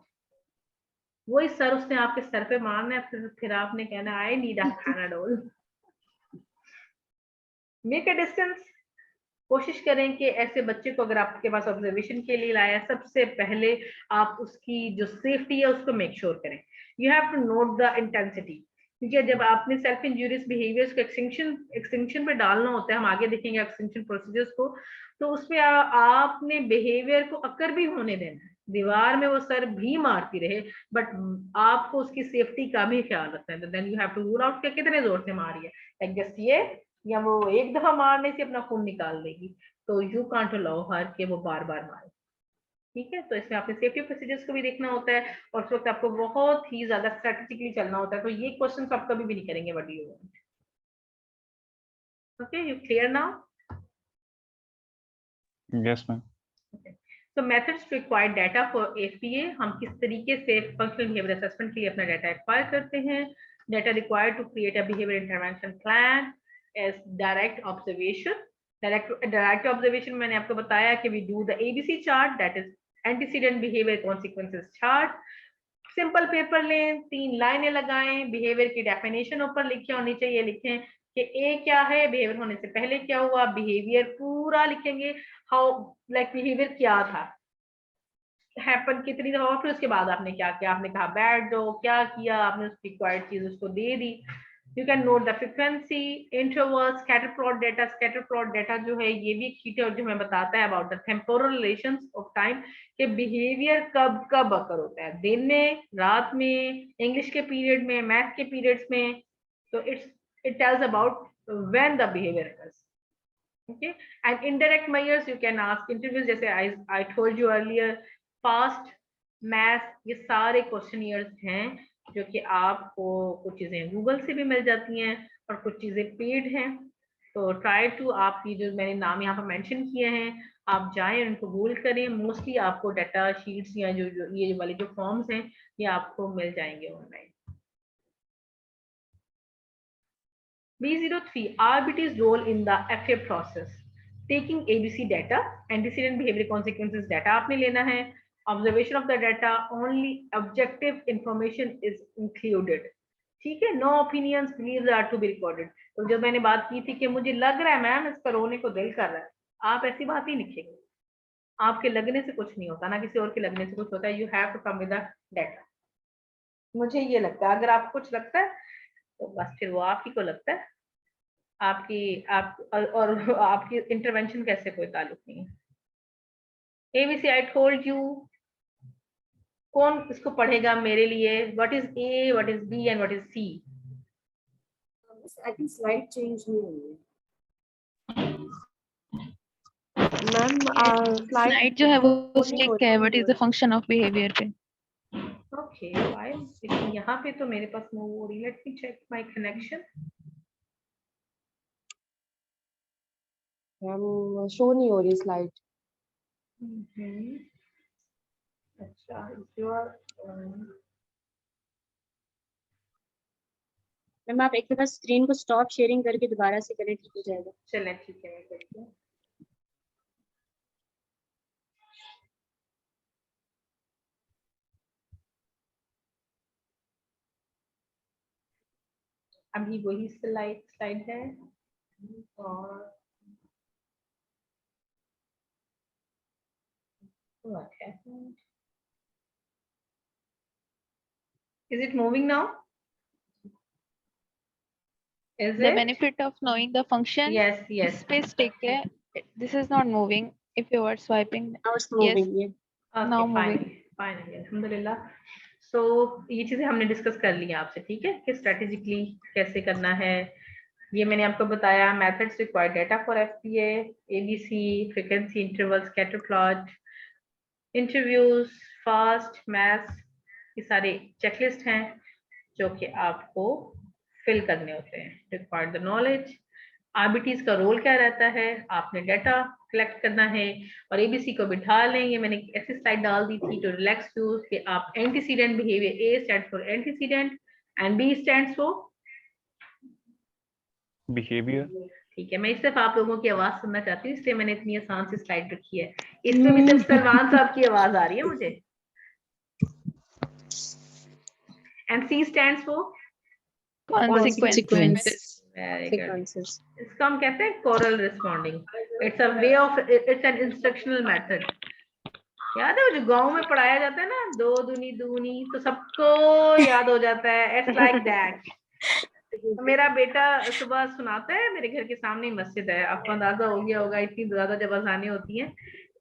वही सर उसने आपके सर पे मारना है, फिर आपने कहना I need a Panadol. Make a distance. कोशिश करें कि ऐसे बच्चे को अगर आपके पास ऑब्जर्वेशन के लिए लाया, सबसे पहले आप उसकी जो सेफ्टी है उसको मेक श्योर करें. You have to note the intensity, क्योंकि जब आपने सेल्फ इंजूरियस बिहेवियर्स को एक्सटिंक्शन पे डालना होता है, हम आगे देखेंगे एक्सटिंक्शन प्रोसीजर्स को, तो उसमें आपने बिहेवियर को अकर भी होने देना है. दीवार में वो सर भी मारती रहे, बट आपको उसकी सेफ्टी का भी ख्याल रखना है. Then you have to rule out कि कितने जोर से मारी है, लाइक जस्ट ये, या वो एक दफा मारने से अपना खून निकाल देगी, तो यू कांट अलाउ हर के वो बार बार मारे. ठीक है, तो इसमें आपने सेफ्टी प्रोसीजर्स को भी देखना होता है, और उस वक्त आपको बहुत ही ज्यादा स्ट्रेटेजिकली चलना होता है. तो ये क्वेश्चन आप कभी भी नहीं करेंगे what do you want. Okay, you clear now?
Yes ma'am.
तो methods to acquire data for FPA, हम किस तरीके से फंक्शनल बिहेवियर असेसमेंट के लिए अपना डाटा एक्वायर करते हैं. Data required to create a behaviour intervention plan as direct observation. Direct observation मैंने आपको बताया कि we do the ABC chart, that is antecedent behaviour consequences chart. Simple paper लें, 3 लाइनें लगाएं, बिहेवियर की डेफिनेशन ऊपर लिखी होनी चाहिए. लिखें कि ए क्या है, बिहेवियर होने से पहले क्या हुआ, बिहेवियर पूरा लिखेंगे, हाउ लाइक बिहेवियर क्या था, हैपन कितनी दफा, फिर उसके बाद आपने क्या किया, आपने कहा बैड डॉग, क्या किया आपने, उसकी रिक्वायर्ड चीज उसको दे दी। You can note the frequency, interval, scatter plot data. Scatter plot data जो है ये भी एक शीट है और जो हमें बताता है about the temporal relations of time, के बिहेवियर कब कब अकर होता है, दिन में, रात में, इंग्लिश के पीरियड में, मैथ के पीरियड्स में। तो it tells about when the behavior occurs. Okay, and indirect measures you can ask interviews, जैसे I told you earlier, past, math, ये सारे क्वेश्चनियर्स हैं जो कि आपको कुछ चीजें गूगल से भी मिल जाती हैं और कुछ चीजें पेड हैं। तो ट्राई टू, आप ये जो मैंने नाम यहाँ पर मेंशन किए हैं आप जाएं उनको गूगल करें। मोस्टली आपको डाटा शीट्स या जो ये वाले जो फॉर्म्स हैं ये आपको मिल जाएंगे online. B03, RBT's role in the FA process. Taking ABC data, antecedent behavior consequences data आपने लेना है, observation of the data, only objective information is included. ठीक है, no opinions, beliefs are to be recorded. तो जब मैंने बात की थी कि मुझे लग रहा है मैम इस पर रोने को दिल कर रहा है, आप ऐसी बात ही लिखेंगे। आपके लगने से कुछ नहीं होता, ना किसी और के लगने से कुछ होता है। You have to come with the data. मुझे ये लगता है, अगर आपको कुछ लगता है तो बस फिर वो आप ही को लगता है, और आपकी इंटरवेंशन का ऐसे कोई ताल्लुक नहीं है। ABC I told you, कौन इसको पढ़ेगा मेरे लिए? What is A, what is B and what is C?
I think slide change नहीं
मैम स्लाइड जो है वो स्टिक है, what is the function of behaviour पे।
Okay, why? लेकिन यहाँ पे तो मेरे पास मूव हो रही है। Let me check my connection.
Ma'am show नहीं हो रही स्लाइड।
अच्छा,
मैम आप एक बार स्क्रीन को स्टॉप शेयरिंग करके दोबारा से करें, ठीक हो जाएगा।
चलें ठीक है, मैं करती हूँ। अभी वही स्लाइड है और what happened? Is it moving now? Is
The
it?
benefit of knowing the function.
Yes, yes.
Space stick है. This is not moving. If you are swiping.
Now it's moving.
Yes.
Okay,
Now moving.
finally, alhamdulillah. So ये चीजें हमने डिस्कस कर ली आपसे, ठीक है, कि स्ट्रेटेजिकली कैसे करना है। ये मैंने आपको बताया, methods required data for FPA, ABC, frequency, interval, scatter plot, interviews, fast, maths, ये सारे चेकलिस्ट हैं जो कि आपको फिल करने होते हैं। रिक्वायर्ड द नॉलेज, RBTs का रोल क्या रहता है, आपने डाटा कलेक्ट करना है और ABC को बिठा लें। ये मैंने ऐसी स्लाइड डाल दी थी जो रिलैक्स टू कि आप antecedent behaviour, A stands for antecedent and B stands for
behaviour.
ठीक है, मैं इस दफा आप लोगों की आवाज सुनना चाहती हूँ, इसलिए मैंने इतनी आसान सी स्लाइड रखी है। इसमें भी सिर्फ सलमान साहब की आवाज आ रही है मुझे। And C stands for
Consequences.
Very good. इसको हम कहते हैं coral responding. It's a way of, it's an instructional method. याद है वो जो गांव में पढ़ाया जाता है ना, 2 दूनी दूनी, तो सबको याद हो जाता है। It's like that. मेरा बेटा सुबह सुनाता है, मेरे घर के सामने ही मस्जिद है, आपको अंदाजा हो गया होगा, इतनी ज्यादा जब अज़ानें होती हैं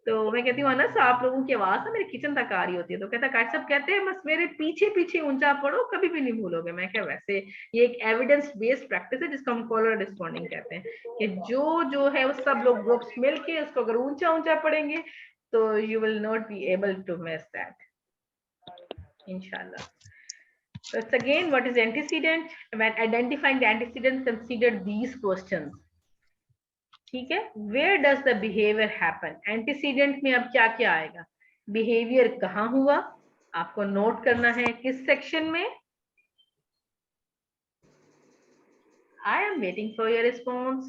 तो मैं कहती हूँ अनस आप लोगों की आवाज ना मेरे किचन तक आ रही होती है, तो कहता काश सब कहते हैं बस मेरे पीछे पीछे ऊंचा पढ़ो कभी भी नहीं भूलोगे। मैं क्या, वैसे ये एक एविडेंस बेस्ड प्रैक्टिस है जिसको हम कॉलर रिस्पॉन्डिंग कहते हैं, कि जो है वो सब लोग ग्रुप्स मिलके उसको अगर ऊंचा ऊंचा पढ़ेंगे तो you will not be able to miss that इंशाल्लाह। So it's again, what is antecedent? When identifying the antecedent, consider these questions. ठीक है, where does the behavior happen? Antecedent में अब क्या क्या आएगा? Behavior कहाँ हुआ? आपको नोट करना है किस सेक्शन में? I am waiting for your response.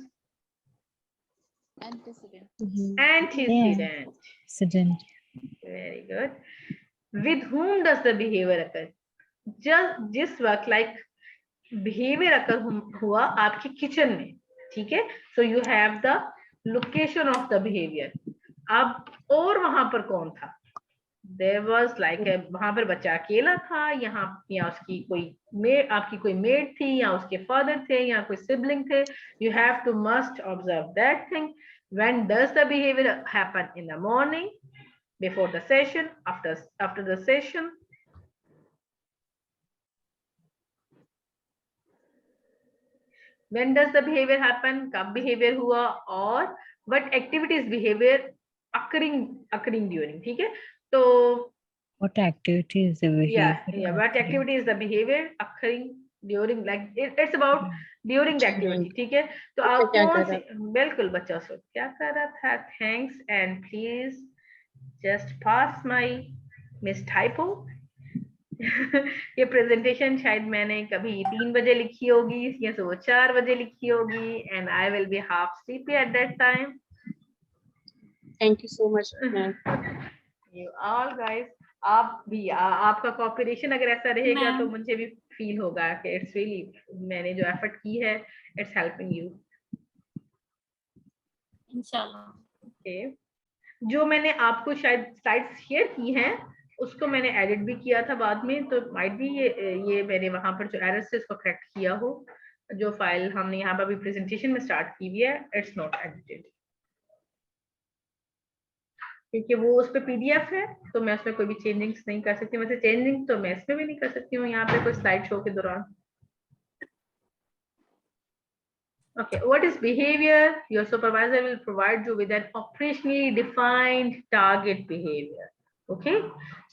Antecedent.
Antecedent.
Antecedent.
Very good. With whom does the behavior occur? जिस वक्त लाइक बिहेवियर अकर हुआ आपके किचन में, ठीक है, so you have the location of the behaviour. अब और वहां पर कौन था? देयर वाज लाइक वहां पर बच्चा अकेला था, यहाँ या उसकी कोई मेड, आपकी कोई मेड थी, या उसके फादर थे, या कोई सिबलिंग थे. You have to must observe that thing. When does the behaviour happen? In the morning, before the session, after the session. When does the behavior happen? कब behavior हुआ? और what activities behavior occurring during. ठीक है, तो
What activity is the behavior?
what activity is the behavior occurring during, like it's about during the activity. ठीक है, तो आप कौन सी, बिल्कुल बच्चा सो क्या कर रहा था. Thanks and please just pass my Miss Typo. ये प्रेजेंटेशन शायद मैंने कभी 3 बजे लिखी होगी या तो 4 बजे लिखी होगी, and I will be half sleepy at that time.
Thank you so much
you all guys. आप भी आपका कोऑपरेशन अगर ऐसा रहेगा तो मुझे भी फील होगा कि इट्स रियली, मैंने जो एफर्ट की है इट्स हेल्पिंग यू
इंशाल्लाह.
ओके, जो मैंने आपको शायद स्लाइड्स शेयर की हैं उसको मैंने एडिट भी किया था बाद में, तो माइट भी ये मैंने वहां पर जो एरर्स थे उसको करेक्ट किया हो. जो फाइल हमने यहाँ पर अभी प्रेजेंटेशन में स्टार्ट की हुई है, इट्स नॉट एडिटेड, क्योंकि वो उस पे पीडीएफ है, तो मैं उसमें कोई भी चेंजिंग्स नहीं कर सकती. वैसे चेंजिंग तो मैं इसमें भी नहीं कर सकती हूँ यहाँ पे कोई स्लाइड शो के दौरान. Okay, what is behavior? Your supervisor will provide you with an operationally defined target behavior. Okay,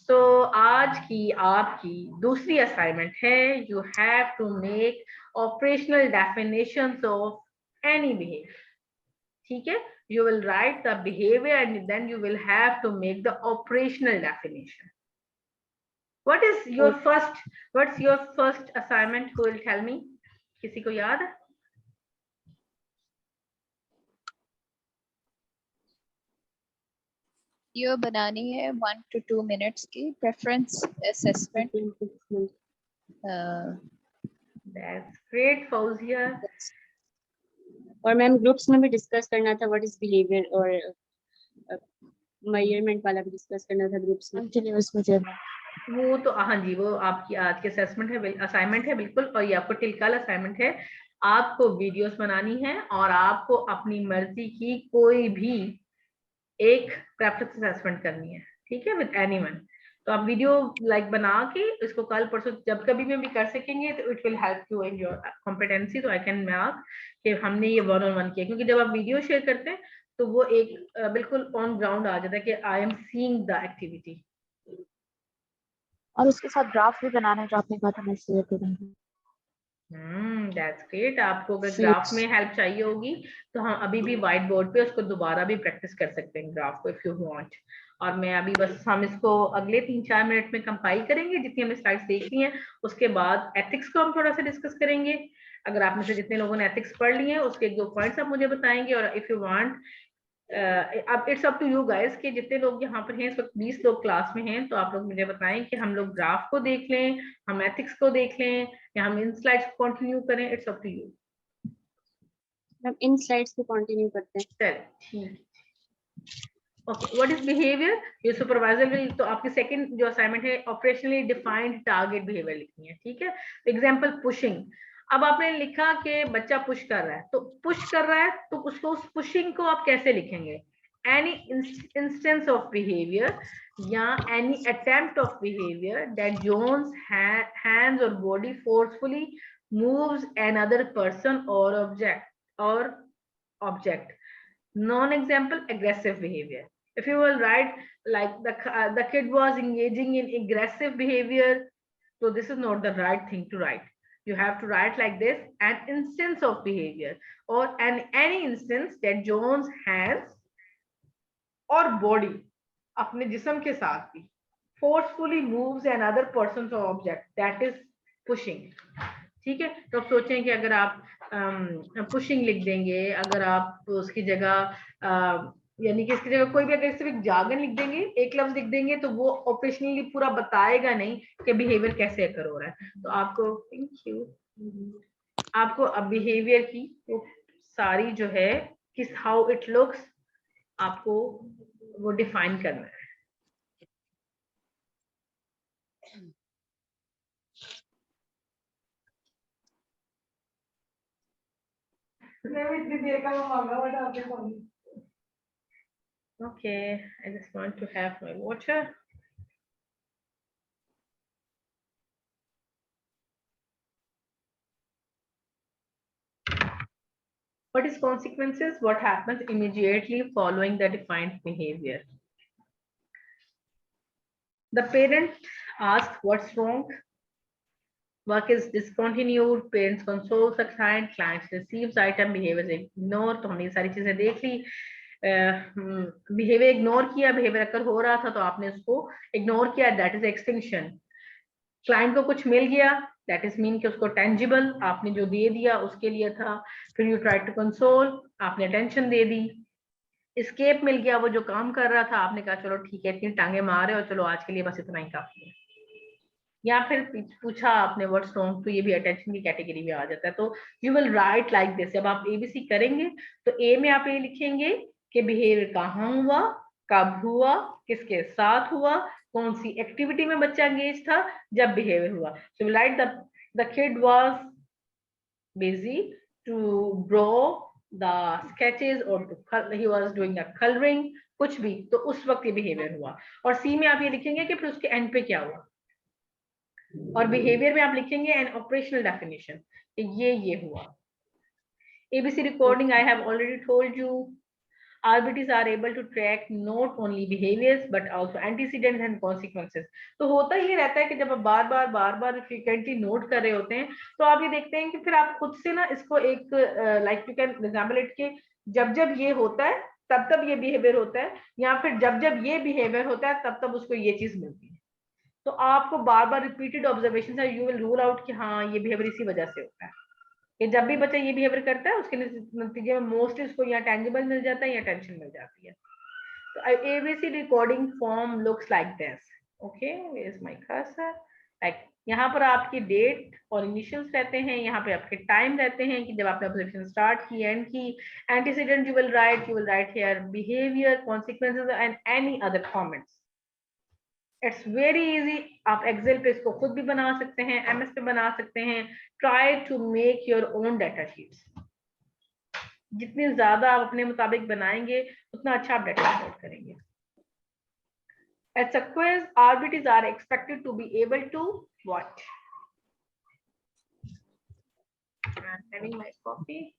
so आज की आपकी दूसरी असाइनमेंट है. You have to make operational definitions of any behavior. ठीक है, you will write the behavior and then you will have to make the operational definition. What's your first assignment? Who will tell me? किसी को याद है?
ये बनानी है 1 to 2 minutes की preference assessment.
That's great, Fauzia.
और मैम ग्रुप्स में भी डिस्कस करना था व्हाट इज बिहेवियर, और मेजरमेंट वाला भी डिस्कस करना था ग्रुप्स में.
कंटीन्यूअस मेजरमेंट,
वो तो हाँ जी, वो आपकी आज के असेसमेंट है, असाइनमेंट है बिल्कुल. और ये आपको टिल कल असाइनमेंट है. आपको वीडियोस बनानी है और आपको अपनी मर्जी की कोई भी एक प्रेफरेंस असेसमेंट करनी है. ठीक है, विद एनीवन. तो आप वीडियो लाइक बना के इसको कल परसों जब कभी भी कर सकेंगे, तो it will help you in your competency. तो आई कैन मार्क कि हमने ये 1-on-1 किया, क्योंकि जब आप वीडियो शेयर करते हैं तो वो एक बिल्कुल ऑन ग्राउंड आ जाता है कि I am seeing the activity.
और उसके साथ ग्राफ भी बनाना है जो आपने कहा था मैं शेयर करूंगी.
That's great. आपको अगर ग्राफ में हेल्प चाहिए होगी तो हम अभी भी व्हाइट बोर्ड पे उसको दोबारा भी प्रैक्टिस कर सकते हैं ग्राफ को, इफ यू वांट. और मैं अभी बस हम इसको अगले 3-4 मिनट में कंपाइल करेंगे जितनी हमें स्लाइड्स देखनी है. उसके बाद एथिक्स को हम थोड़ा सा डिस्कस करेंगे. अगर आप में से जितने लोगों ने एथिक्स पढ़ लिए हैं उसके 1-2 पॉइंट्स आप मुझे बताएंगे. और इफ यू वांट, अब it's up to you guys कि जितने लोग यहाँ पर हैं इस वक्त 20 लोग क्लास में हैं, तो आप लोग मुझे बताएं कि हम लोग ग्राफ को देख लें, हम एथिक्स को देख लें, या हम इन स्लाइड्स को कंटिन्यू करें. It's up to you.
हम इन स्लाइड्स को कंटिन्यू करते हैं.
चलिए ठीक. Okay, what is behaviour? Your supervisor will, तो आपकी सेकंड जो असाइनमेंट है ऑपरेशनली डिफाइंड टारगेट बिहेवियर लिखनी है. ठीक है, एग्जांपल पुशिंग. अब आपने लिखा कि बच्चा पुश कर रहा है, तो पुश कर रहा है तो उसको उस पुशिंग को आप कैसे लिखेंगे? एनी इंस्टेंस ऑफ बिहेवियर या any attempt of behaviour that joins hands और body forcefully moves another person or object. Non-example, aggressive behavior. If you will write like the kid was engaging in aggressive behavior, so this is not the right thing to write. You have to write like this: an instance of behavior or any instance that Jones hands or body अपने जिस्म के साथ भी forcefully moves another person or object, that is pushing. ठीक है, तो आप सोचें कि अगर आप पुशिंग लिख देंगे, अगर आप उसकी जगह यानी कि इसकी जगह कोई भी अगर सिर्फ जागन लिख देंगे, एक लफ्ज लिख देंगे, तो वो ऑपरेशनली पूरा बताएगा नहीं कि बिहेवियर कैसे अकर हो रहा है. तो आपको अब बिहेवियर की वो सारी जो है किस हाउ इट लुक्स आपको वो डिफाइन करना है. Okay, I just want to have my water. What is consequences? What happens immediately following the defined behavior? The parent asks what's wrong. Work is discontinued. Parents console the client. Client receives item. Behavior ignore. तो हमने सारी चीजें देख ली. Behavior इग्नोर किया. Behavior अगर हो रहा था तो आपने उसको इग्नोर किया. That is extinction. क्लाइंट को कुछ मिल गया, दैट इज मीन कि उसको टेंजिबल आपने जो दे दिया उसके लिए था. फिर यू ट्राई टू कंसोल, आपने अटेंशन दे दी. एस्केप मिल गया, वो जो काम कर रहा था आपने कहा चलो ठीक है इतनी टांगे मारे और चलो आज के लिए बस इतना ही काफी है. या फिर पूछा आपने व्हाट्स रॉन्ग, तो ये भी अटेंशन की कैटेगरी में आ जाता है. तो you will write like this. जब आप एबीसी करेंगे तो ए में आप ये लिखेंगे कि बिहेवियर कहाँ हुआ, कब हुआ, किसके साथ हुआ, कौन सी एक्टिविटी में बच्चा एंगेज था, जब बिहेवियर हुआ. So right the kid was busy to draw the sketches और he was doing the colouring, कुछ भी, तो उस वक्त ये बिहेवियर हुआ. और सी में आप ये लिखेंगे कि फिर उसके एंड पे क्या हुआ. और बिहेवियर में आप लिखेंगे एन ऑपरेशनल डेफिनेशन, ये हुआ. ABC recording, I have already told you. RBTs are able to track not only behaviors but also antecedents and consequences. तो होता ये रहता है कि जब आप बार बार फ्रीक्वेंटली नोट कर रहे होते हैं तो आप ये देखते हैं कि फिर आप खुद से ना इसको एक like you can example it के जब ये होता है तब ये बिहेवियर होता है, या फिर जब ये बिहेवियर होता है तब उसको ये चीज मिलती है. तो आपको बार रिपीटेड ऑब्जर्वेशन से यू विल रूल आउट कि हाँ ये बिहेवियर इसी वजह से होता है कि जब भी बच्चा ये बिहेवियर करता है उसके नतीजे में मोस्टली उसको या टेंजिबल मिल जाता है या टेंशन मिल जाती है. तो ABC recording form looks like this. Okay, where is my cursor. Like यहाँ पर आपकी डेट और इनिशियल्स रहते हैं, यहाँ पे आपके टाइम रहते हैं कि जब आपने ऑब्जर्वेशन स्टार्ट की, एंड की. Antecedent you will write here behaviour, consequences and any other comments. It's very easy. आप एक्सेल पे इसको खुद भी बना सकते हैं, एमएस पे बना सकते हैं. Try to make your own data sheets. जितनी ज्यादा आप अपने मुताबिक बनाएंगे उतना अच्छा आप डाटा रिपोर्ट करेंगे. As a quiz, RBTs are expected to be able to what? I'm having my coffee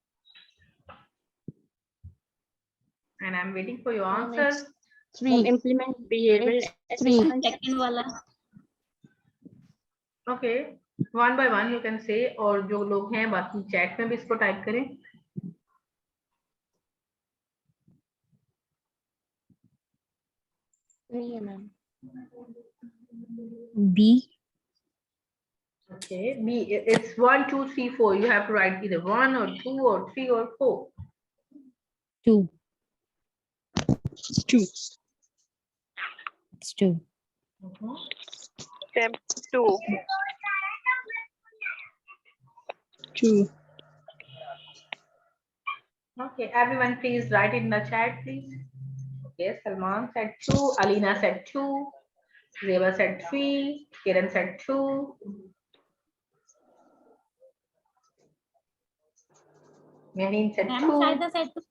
and I'm waiting for your answers.
Implement behavioral assessment.
Second वाला.
Okay, one by one you can say. और जो लोग हैं बाकी चैट में भी इसको टाइप करें.
B.
Okay, B. It's 1, 2, 3, 4. You have to write either 1 or 2 or 3 or 4.
2. 2. It's 2.
Step 2.
2.
Okay, everyone please write in the chat, please. Okay, Salman said 2, Alina said 2, Zeba said 3, Kiran said 2. Mehreen said 2.
Shahida said 2.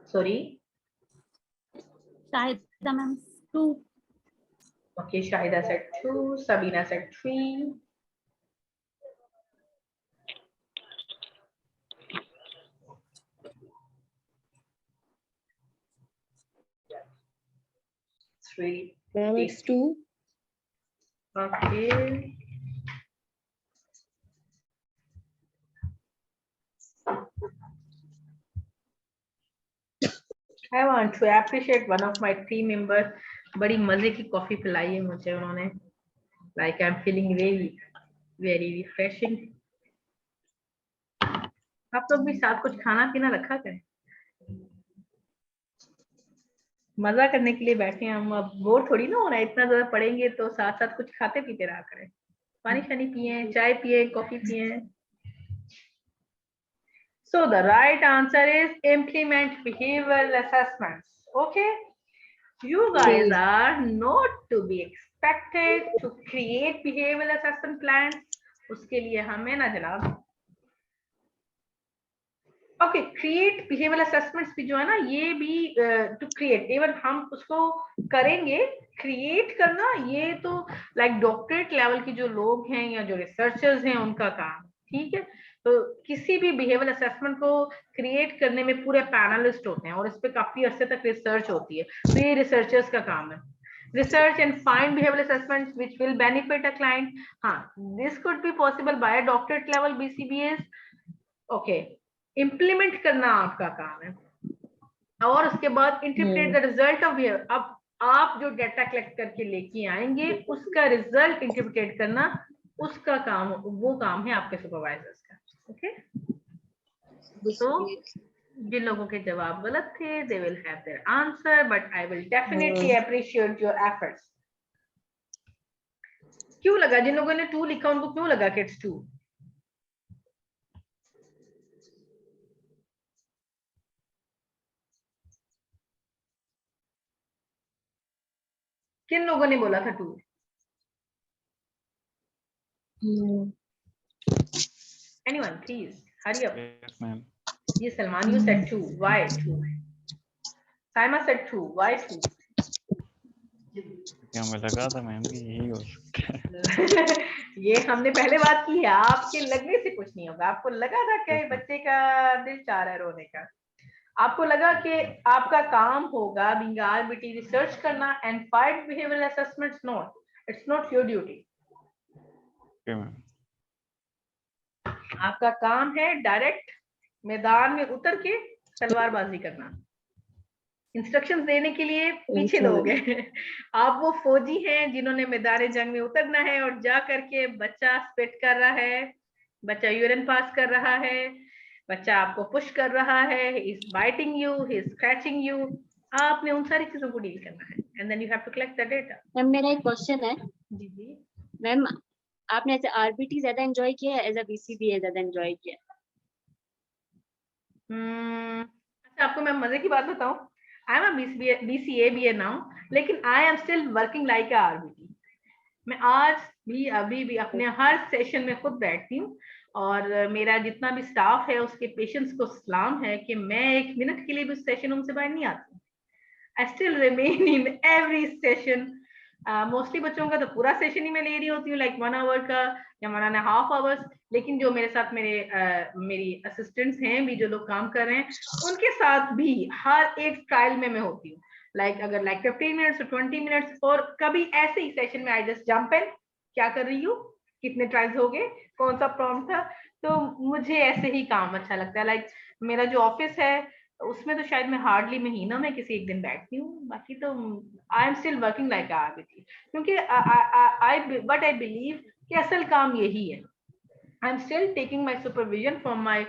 Sorry?
Shahida ma'am 2.
Okay, Shahida said 2, Sabina said 3.
Ma'am, it's 2.
Okay. I want to appreciate one of my team members. बड़ी मजे की कॉफी पिलाई है मुझे उन्होंने. Like I'm feeling very refreshing. आप लोग भी साथ कुछ खाना पीना रखा करें. मजा करने के लिए बैठे हैं हम. अब बोर थोड़ी ना हो रहा है. इतना ज्यादा पढ़ेंगे तो साथ साथ कुछ खाते पीते रहा करें. पानी शानी पिए, चाय पिए, कॉफी पिए. So the right answer is implement behavioral assessments. Okay, you guys are not to be expected to create behavioral assessment plans. उसके लिए हमें ना जनाब ओके, क्रिएट बिहेवियरल असेसमेंट्स भी जो है ना, ये भी टू क्रिएट, इवन हम उसको करेंगे, क्रिएट करना ये तो लाइक डॉक्टरेट लेवल की जो लोग हैं या जो रिसर्चर्स हैं उनका काम, ठीक है। तो किसी भी बिहेवियरल असेसमेंट को क्रिएट करने में पूरे पैनलिस्ट होते हैं और इस पे काफी अरसे तक रिसर्च होती है, तो ये रिसर्चर्स का काम है। Research and find behavioral assessments which will benefit a client. This could be possible by a doctorate level BCBS. Okay, implement करना आपका काम है, और उसके बाद interpret the result of behavior. अब आप जो डेटा कलेक्ट करके लेके आएंगे उसका रिजल्ट इंटरप्रेट करना, उसका काम, वो काम है आपके सुपरवाइजर्स का। ओके, तो जिन लोगों के जवाब गलत थे they will have their answer, but I will definitely appreciate your efforts. क्यों लगा, जिन लोगों ने 2 लिखा उनको क्यों लगा कि it's 2? किन लोगों ने बोला था 2? Anyone, please hurry up.
Yes, ma'am.
Yes, Salman, you said 2. Why 2? Saima said 2. Why 2?
क्या हमें लगा था मैम कि यही हो सकता है।
ये हमने पहले बात की है, आपके लगने से कुछ नहीं होगा। आपको लगा था कि बच्चे का दिल चाह रहा है रोने का, आपको लगा कि आपका काम होगा बीइंग आरबीटी रिसर्च करना and find behavioural assessments. Not, it's not your duty. आपका काम है डायरेक्ट मैदान में उतर के तलवारबाजी करना। इंस्ट्रक्शंस देने के लिए पीछे लोग हैं, आप वो फौजी हैं जिन्होंने मैदान जंग में उतरना है और जा करके बच्चा स्पिट कर रहा है, बच्चा यूरिन पास कर रहा है, बच्चा आपको पुश कर रहा है, he is biting you, he is scratching you, आपने उन सारी चीजों को डील करना है and then you have to collect the data.
Ma'am मेरा एक क्वेश्चन है।
जी जी
मैम, आपने ऐसे आरबीटी ज्यादा एंजॉय किया है, एज अ बीसीबीए ज्यादा एंजॉय किया?
अच्छा, आपको मैं मजे की बात बताऊं, I am a BCA now, लेकिन I am still working like a RBT. मैं आज भी अभी भी अपने हर सेशन में खुद बैठती हूँ और मेरा जितना भी स्टाफ है उसके पेशेंट्स को सलाम है कि मैं 1 मिनट के लिए भी सेशन रूम से बाहर नहीं आती। I still remain in every session. Mostly बच्चों का तो पूरा सेशन ही मैं ले रही होती हूँ, लाइक 1 आवर का या 1.5 आवर्स, लेकिन जो मेरे साथ मेरी असिस्टेंट्स हैं भी, जो लोग काम कर रहे हैं, उनके साथ भी हर एक ट्रायल में मैं होती हूँ, अगर 15 मिनट्स 20 मिनट्स, और कभी ऐसे ही सेशन में आई जस्ट जंप इन, क्या कर रही हूँ, कितने ट्रायल्स हो गए, कौन सा प्रॉम्प्ट था। तो मुझे ऐसे ही काम अच्छा लगता है। मेरा जो ऑफिस है उसमें तो शायद मैं हार्डली महीना में किसी एक दिन बैठती हूँ, बाकी तो आई am still working like RBT, क्योंकि बट आई बिलीव कि असल काम यही है। I am still taking my supervision from my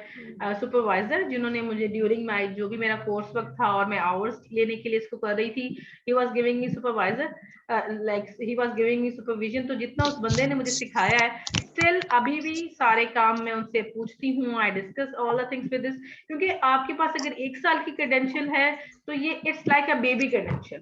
supervisor, जिन्होंने मुझे ड्यूरिंग माई जो भी मेरा कोर्स वर्क था और मैं आवर्स लेने के लिए इसको कर रही थी, he was giving me supervisor, he was giving me supervision. तो जितना उस बंदे ने मुझे सिखाया है, स्टिल अभी भी सारे काम मैं उनसे पूछती हूँ, I discuss all the things with this, क्योंकि आपके पास अगर 1 साल की क्रेडेंशियल है तो ये it's like a baby credential,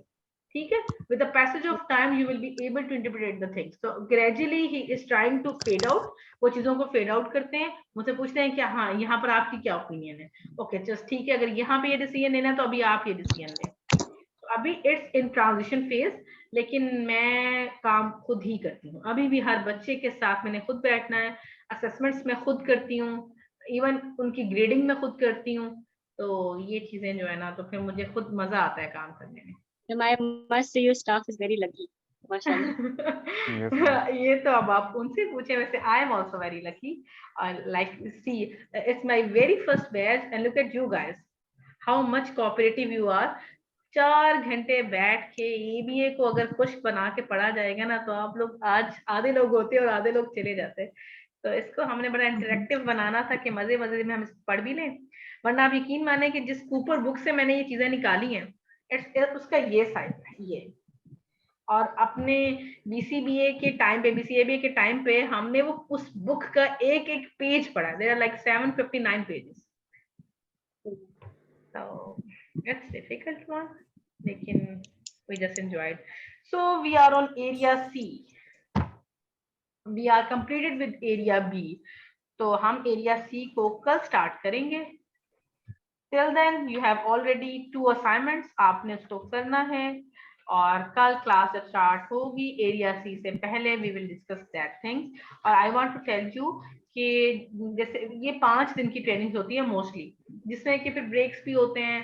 ठीक है। With the passage of time you will be able to interpret the things. So gradually he is trying to fade out. वो चीजों को फेड आउट करते हैं, मुझसे पूछते हैं कि हाँ यहाँ पर आपकी क्या ओपिनियन है। ओके चल ठीक है, अगर यहाँ पे ये डिसीजन लेना है तो अभी आप ये डिसीजन लें। तो अभी इट्स इन ट्रांजिशन फेज, लेकिन मैं काम खुद ही करती हूँ। अभी भी हर बच्चे के साथ मैंने खुद बैठना है, असेसमेंट्स मैं खुद करती हूँ, इवन उनकी ग्रेडिंग मैं खुद करती हूँ। तो ये चीजें जो है ना, तो फिर मुझे खुद मजा आता है काम करने में।
I must say your staff is very lucky. माशाल्लाह।
ये तो अब आप उनसे पूछे, वैसे I am also very lucky. Like see, it's my very first batch and look at you guys how much cooperative you are. 4 घंटे बैठ के EBA को अगर कुछ बना के पढ़ा जाएगा ना, तो आप लोग आज आधे लोग होते और आधे लोग चले जाते। तो इसको हमने बड़ा इंटरेक्टिव बनाना था कि मजे मजे में हम पढ़ भी लें, वरना आप यकीन माने कि जिस कूपर बुक से मैंने ये चीजें निकाली हैं, उसका ये साइज है ये, और अपने BCBA के टाइम पे, BCABA के टाइम पे हमने वो उस बुक का एक एक पेज पढ़ा। There are like 759 pages, so it's difficult one, लेकिन we just enjoyed. So we are on area C, we are completed with area B. तो हम area C को कल स्टार्ट करेंगे। Till then you have already 2 assignments, आपने उसको करना है और कल क्लास जब स्टार्ट होगी एरिया सी से पहले we will discuss that things. और I want to tell you कि जैसे ये 5 दिन की ट्रेनिंग होती है मोस्टली, जिसमें कि फिर ब्रेक्स भी होते हैं,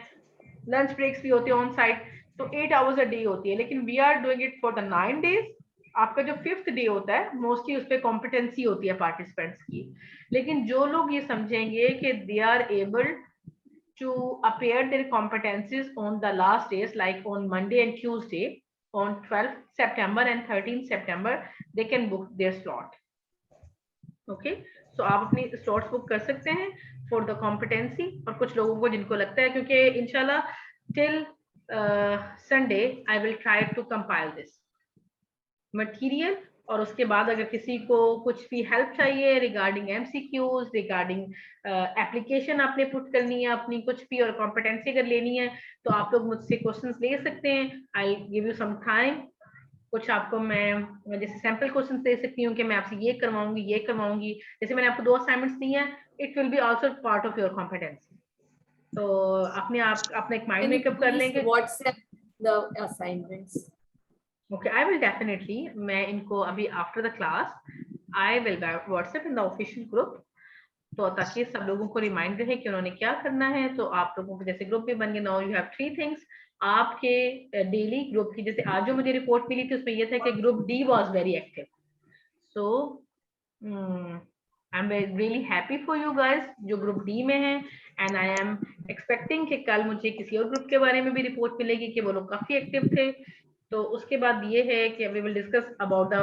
लंच ब्रेक्स भी होते हैं ऑन साइट, तो 8 आवर्स अ डे होती है, लेकिन we are doing it for the 9 days. आपका जो 5th डे होता है मोस्टली उस पर कॉम्पिटेंसी होती है पार्टिसिपेंट्स की, लेकिन जो लोग ये समझेंगे कि they are able to appear their competencies on the last days like on Monday and Tuesday on 12th September and 13th September, they can book their slot. Okay, so आप अपनी slots book कर सकते हैं for the competency। और कुछ लोगों को जिनको लगता है, क्योंकि इंशाल्लाह till Sunday I will try to compile this material, और उसके बाद अगर किसी को कुछ भी हेल्प चाहिए रिगार्डिंग MCQs, रिगार्डिंग एप्लीकेशन आपने पुट करनी है अपनी कुछ भी, और कॉम्पिटेंसी अगर लेनी है तो आप लोग मुझसे क्वेश्चंस ले सकते हैं। I give you some time, कुछ आपको मैं जैसे सैंपल क्वेश्चंस दे सकती हूँ कि मैं आपसे ये करवाऊंगी, जैसे मैंने आपको 2 असाइनमेंट्स दी हैं, it will be also part of your competency. तो अपने आप अपना एक माइंड मेकअप कर लेंगे।
WhatsApp the assignments.
Okay, I will definitely, मैं इनको अभी after the class I will WhatsApp in the official group, तो ताकि सब लोगों को रिमाइंड रहे कि उन्होंने क्या करना है। तो आप लोगों के जैसे ग्रुप भी बन गए, नाउ यू हैव 3 थिंग्स आपके डेली ग्रुप की। जैसे आज जो मुझे रिपोर्ट मिली थी उसमें ये था कि group D was very active, so I am really happy for you guys जो ग्रुप डी में हैं, एंड आई एम एक्सपेक्टिंग कि कल मुझे किसी और ग्रुप के बारे में भी रिपोर्ट मिलेगी कि वो लोग काफी एक्टिव थे। तो उसके बाद ये है कि we will discuss about the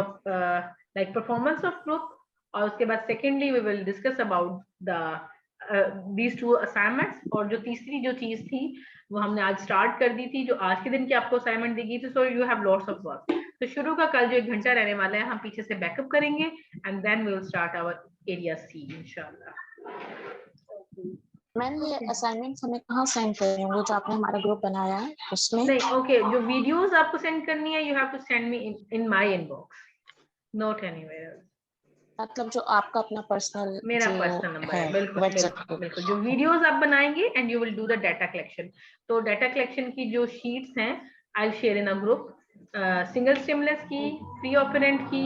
like performance of group, और उसके बाद secondly we will discuss about the these 2 assignments. और जो तीसरी जो चीज थी वो हमने आज स्टार्ट कर दी थी, जो आज के दिन की आपको असाइनमेंट दी गई थी, so you have lots of work. तो शुरू का कल जो 1 घंटा रहने वाला है हम पीछे से बैकअप करेंगे and then we will start our area C इंशाल्लाह।
मैम ये असाइनमेंट्स हमें कहाँ सेंड करें, वो जो आपने हमारा ग्रुप बनाया है उसमें?
नहीं, ओके, जो वीडियोस आपको सेंड करनी है you have to send me in my inbox, not anywhere else.
मतलब जो आपका अपना पर्सनल,
मेरा पर्सनल नंबर है, बिल्कुल। जो वीडियोस आप बनाएंगे and you will do the data collection, तो डाटा कलेक्शन की जो शीट्स हैं I will share in a group, single stimulus की, प्री ऑपरेंट की,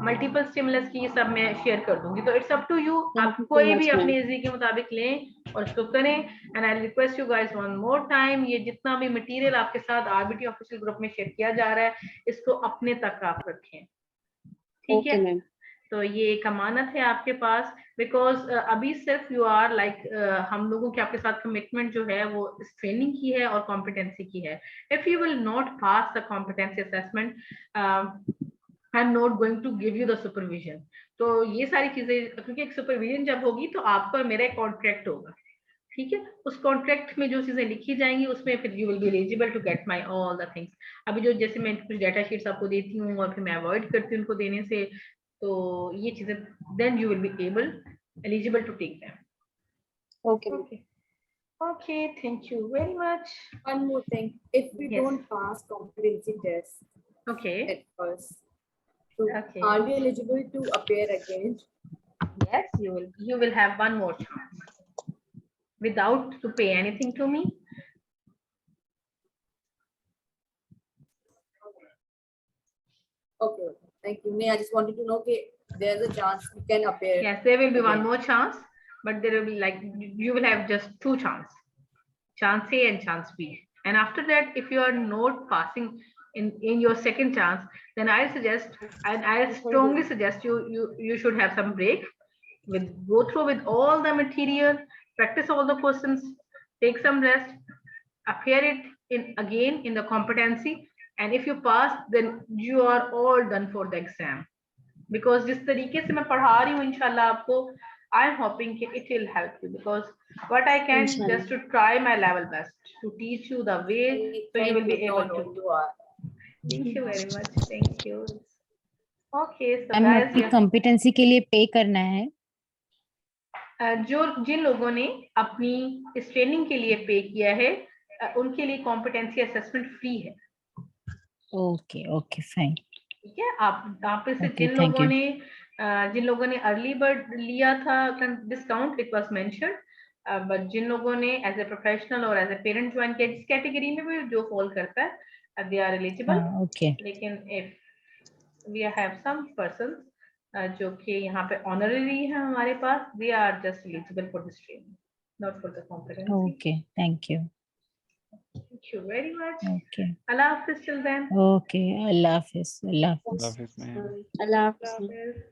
मल्टीपल स्टिमुलस की, ये सब मैं शेयर कर दूंगी। तो इट्स अप टू यू, आप कोई भी अपने इजी के मुताबिक लें और उसको करें। And I request you guys one more time, ये जितना भी मटेरियल आपके साथ RBT ऑफिशियल ग्रुप में शेयर किया जा रहा है इसको अपने तक आप रखें, ठीक है? तो ये एक अमानत है आपके पास, बिकॉज अभी सिर्फ यू आर लाइक हम लोगों के आपके साथ कमिटमेंट जो है वो इस ट्रेनिंग की है और कॉम्पिटेंसी की है। If you will not pass the competency assessment I am not going to give you the supervision. तो ये सारी चीजें, क्योंकि एक सुपरविजन जब होगी तो आपका और मेरा एक कॉन्ट्रैक्ट होगा, ठीक है? उस कॉन्ट्रैक्ट में जो चीजें लिखी जाएंगी उसमें फिर you will be eligible to get my all the things. अभी जो जैसे मैं कुछ डाटा शीट्स आपको देती हूँ और फिर मैं अवॉइड करती हूँ उनको देने से, तो ये चीजें then you will be eligible to take them. Okay, thank you very much.
One more thing, if we don't pass competency test at first, so are we eligible to appear again?
Yes, you will have one more chance without to pay anything to me.
Okay, thank you. I just wanted to know that there's a chance you can appear.
Yes, there will be one more chance, but there will be like you will have just 2 chances, chance A and chance B. And after that, if you are not passing in your second chance, then I suggest, and I strongly suggest you should have some break, go through with all the material, practice all the questions, take some rest, appear it again in the competency. And if you pass, then you are all done for the exam. Because जिस तरीके से मैं पढ़ा रही हूँ इंशाल्लाह आपको, I am hoping that it will help you, because what I can just to try my level best to teach you the way so you will be able to do it. Thank you very much. Thank you. Okay, so guys,
आपकी कॉम्पिटेंसी के लिए पे करना है?
जिन लोगों ने अपनी इस ट्रेनिंग के लिए पे किया है उनके लिए कॉम्पिटेंसी असेसमेंट फ्री है।
ओके फाइन,
ठीक है? आप से जिन लोगों ने अर्ली बर्ड लिया था discount, it was mentioned, but जिन लोगों ने एज ए प्रोफेशनल और एज ए पेरेंट ज्वाइन किया, जिस कैटेगरी में भी जो फॉल करता है, दे आर एलिजिबल।
Okay.
लेकिन if we have some person जो कि यहाँ पे ऑनररी है हमारे पास, they are just eligible for this training, not for the competency.
Okay. Thank you.
Thank you very much.
Okay.
Allah Hafiz till then.
Okay. Allah Hafiz. Allah Hafiz.
Allah Hafiz, ma'am.
Allah Hafiz.
Allah Hafiz.